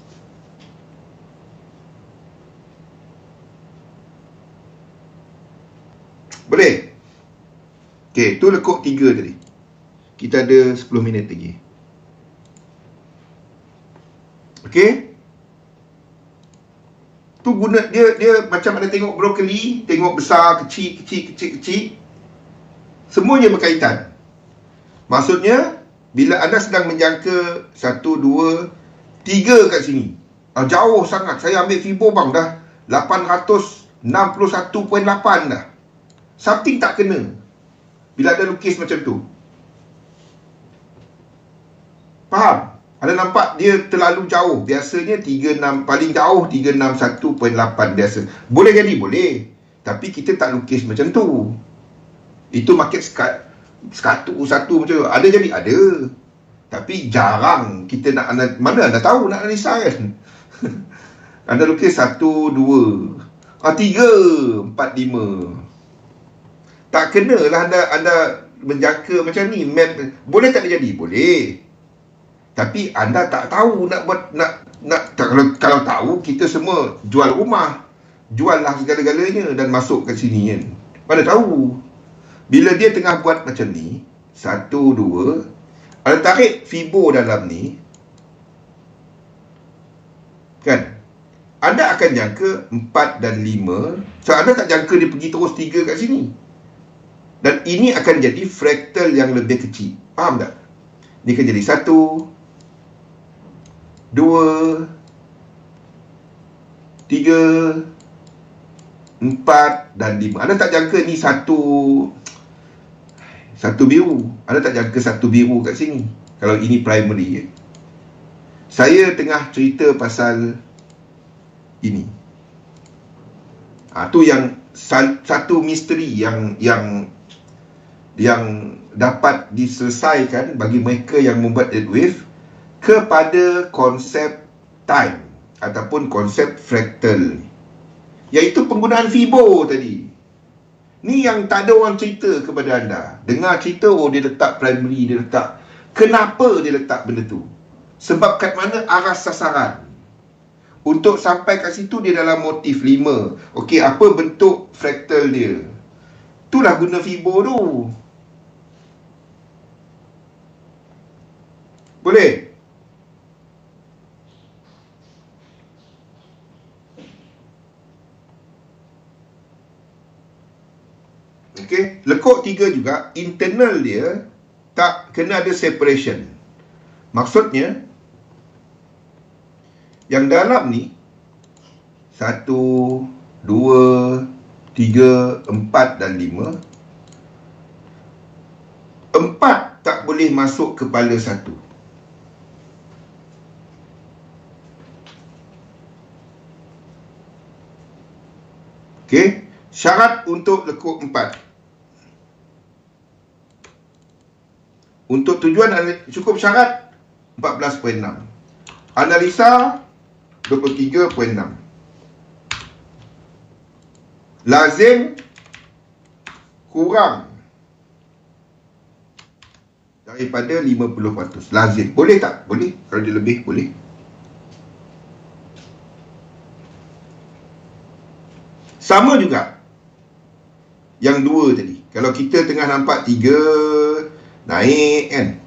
Boleh? Okey, tu lekuk 3 tadi. Kita ada 10 minit lagi. Okey? Tu guna dia macam ada tengok brokoli, tengok besar, kecil. Semuanya berkaitan. Maksudnya, bila anda sedang menjangka 1, 2, 3 kat sini. Jauh sangat. Saya ambil fibo bang dah 861.8 dah. Something tak kena. Bila ada lukis macam tu. Faham? Anda nampak dia terlalu jauh. Biasanya 36, paling jauh 361.8 biasa. Boleh jadi? Boleh. Tapi kita tak lukis macam tu. Itu market satu macam tu. Ada jadi? Ada. Tapi jarang kita nak, mana anda tahu nak analisa kan? Anda lukis 1, 2, 3, 4, 5. Tak kenalah anda menjangka macam ni. Boleh tak jadi? Boleh. Tapi anda tak tahu nak buat, kalau tahu, kita semua jual rumah, juallah segala-galanya dan masuk ke sini kan. Mana tahu. Bila dia tengah buat macam ni, 1, 2, Anda tarik fibo dalam ni, kan, anda akan jangka 4 dan 5. So, anda tak jangka dia pergi terus 3 kat sini. Dan ini akan jadi fraktal yang lebih kecil. Faham tak? Ini akan jadi 1, 2, 3, 4 dan 5. Anda tak jangka ni satu biru. Anda tak jangka satu biru kat sini. Kalau ini primary. Saya tengah cerita pasal ini. Tu yang satu misteri yang dapat diselesaikan bagi mereka yang membuat Earthwave kepada konsep time ataupun konsep fraktal, iaitu penggunaan fibo tadi. Ni yang tak ada orang cerita kepada anda. Dengar cerita, dia letak primary, dia letak. Kenapa dia letak benda tu? Sebab kat mana arah sasaran. Untuk sampai kat situ dia dalam motif 5. Okey, apa bentuk fraktal dia? Itulah guna fibo tu. Boleh? Okey, lekuk 3 juga, internal dia tak kena ada separation. Maksudnya, yang dalam ni 1, 2, 3, 4 dan 5. 4 tak boleh masuk kepala 1. Okey, syarat untuk lekuk 4. Untuk tujuan cukup syarat 14.6. Analisa 23.6. Lazim kurang daripada 50%. Lazim. Boleh tak? Boleh. Kalau dia lebih, boleh. Sama juga yang 2 tadi. Kalau kita tengah nampak 3 naik kan,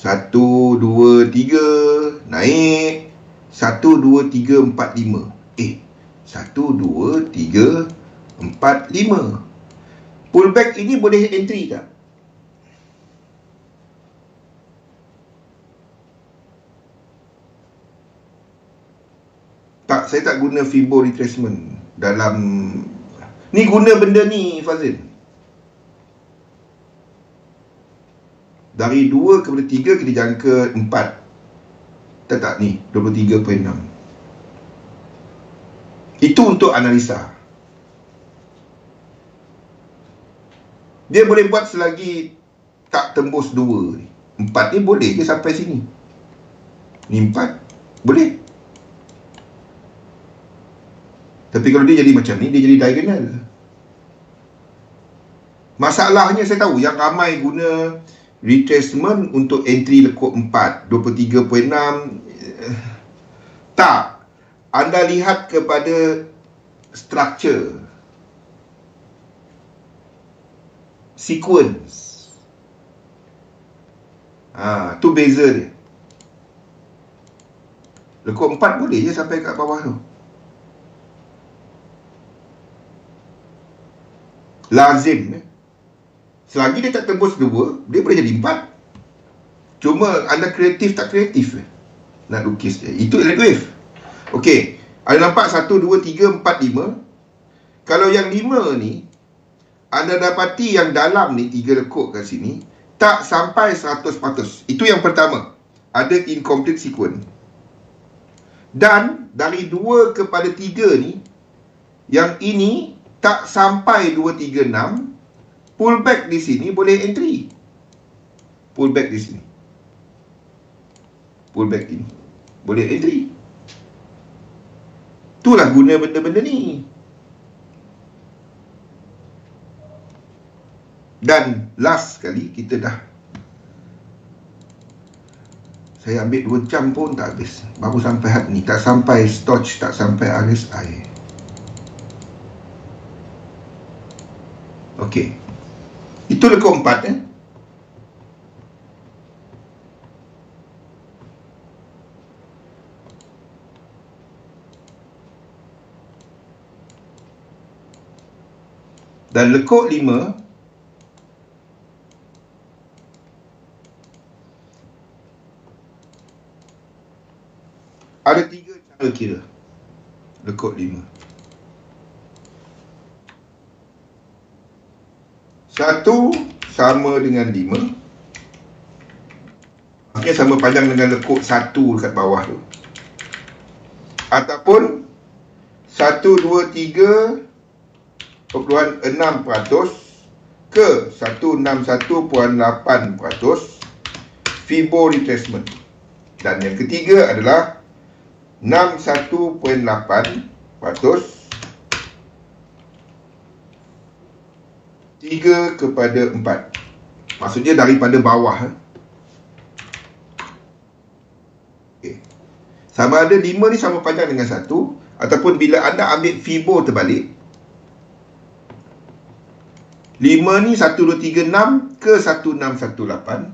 1, 2, 3 naik, 1, 2, 3, 4, 5. 1, 2, 3, 4, 5. Pullback ini boleh entry tak? Tak, saya tak guna fibo retracement dalam ni. Guna benda ni, Fazil. Dari 2 kepada 3 kita jangka 4. Tak ni 23.6. Itu untuk analisa. Dia boleh buat selagi tak tembus 2. 4 ni boleh je sampai sini. Ni 4 boleh. Tapi kalau dia jadi macam ni, dia jadi diagonal. Masalahnya saya tahu yang ramai guna retracement untuk entry lekuk 4, 23.6. Tak. Anda lihat kepada structure, sequence. Tu beza dia. Lekuk 4 boleh je sampai kat bawah tu. Lazim. Selagi dia tak tembus 2, dia boleh jadi 4. Cuma anda kreatif tak kreatif nak lukis dia. Itu Earthwave. Okey, anda nampak 1, 2, 3, 4, 5. Kalau yang 5 ni, anda dapati yang dalam ni 3 lekuk kat sini tak sampai 100%. Itu yang pertama. Ada incomplete sequence. Dan dari 2 kepada 3 ni, yang ini tak sampai 2, 3, 6. Pullback di sini boleh entry. Pullback di sini. Pullback ini boleh entry. Itulah guna benda-benda ni. Dan last sekali kita dah, saya ambil 2 jam pun tak habis. Baru sampai had ni. Tak sampai Stoch, tak sampai RSI. Okey. Itu lekuk 4 Dan lekuk 5 ada 3 cara kira lekuk 5. Satu sama dengan 5. Maksudnya sama panjang dengan lekuk 1 dekat bawah tu. Ataupun 123.6% ke 161.8% Fibo retracement. Dan yang ketiga adalah 61.8% 3/4. Maksudnya daripada bawah. Okay. Sama ada 5 ni sama panjang dengan 1, ataupun bila anda ambil Fibo terbalik, 5 ni 1236 ke 1618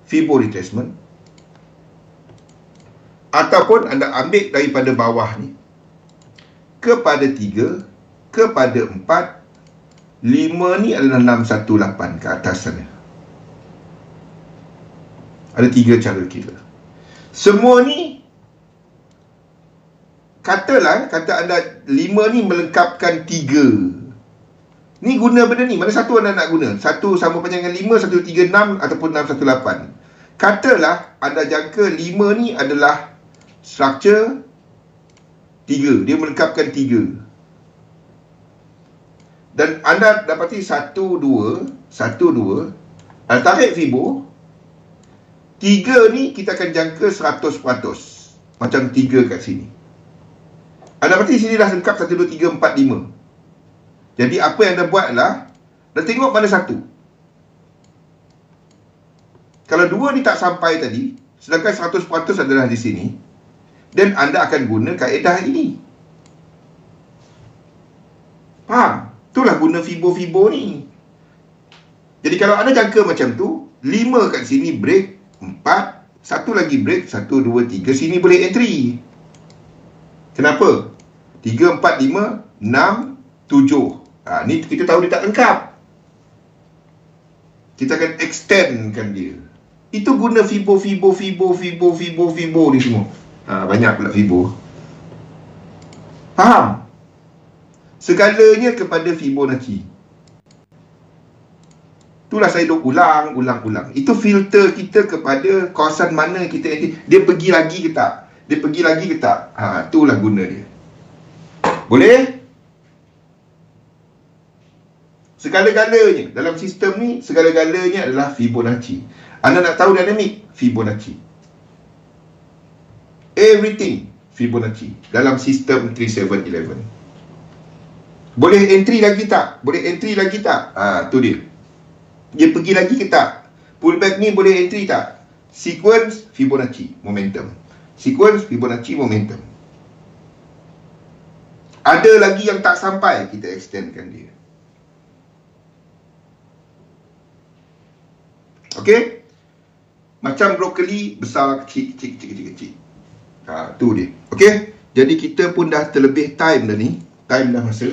Fibo retracement. Ataupun anda ambil daripada bawah ni kepada 3 kepada 4, 5 ni adalah 618 ke atas sana. Ada 3 cara kira. Semua ni, kata anda 5 ni melengkapkan 3. Ni guna benda ni. Mana satu anda nak guna? Satu sama panjang dengan 5, 136 ataupun 618. Katalah anda jangka 5 ni adalah struktur 3. Dia melengkapkan 3. Dan anda dapati 1, 2. Anda tarik Fibo. 3 ni kita akan jangka 100%. Macam 3 kat sini. Anda dapati sini dah lengkap 1, 2, 3, 4, 5. Jadi apa yang anda buat adalah, anda tengok mana satu. Kalau 2 ni tak sampai tadi, sedangkan 100% adalah di sini, dan anda akan guna kaedah ini. Faham? Itulah guna Fibo-Fibo ni. Jadi kalau anda jangka macam tu, 5 kat sini break, 4, satu lagi break, 1, 2, 3, sini boleh entry. Kenapa? 3, 4, 5, 6, 7. Ni kita tahu dia tak lengkap. Kita akan extendkan dia. Itu guna Fibo ni semua. Banyak pula Fibo. Faham? Segalanya kepada Fibonacci. Itulah saya duk ulang. Itu filter kita kepada kawasan mana kita nanti. Dia pergi lagi ke tak? Itulah guna dia. Boleh? Segala-galanya dalam sistem ni, segala-galanya adalah Fibonacci. Anda nak tahu dinamik? Fibonacci. Everything Fibonacci dalam sistem 3711. Boleh entry lagi tak? Tu dia. Dia pergi lagi ke tak? Pullback ni boleh entry tak? Sequence Fibonacci momentum. Ada lagi yang tak sampai, kita extendkan dia. Okey? Macam brokoli, besar, kecil. Tu dia. Okey? Jadi kita pun dah terlebih time dah ni. Time dah masa.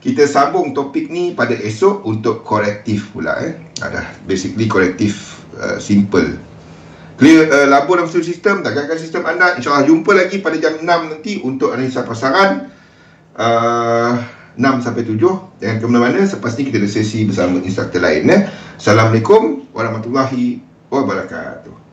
Kita sambung topik ni pada esok untuk korektif pula. Ada basically korektif simple. Clear labur dalam seluruh sistem, tagakan sistem anda. InsyaAllah jumpa lagi pada jam 6 nanti untuk analisa pasaran 6 sampai 7. Jangan ke mana-mana, selepas ni kita ada sesi bersama instruktur lain. Assalamualaikum warahmatullahi wabarakatuh.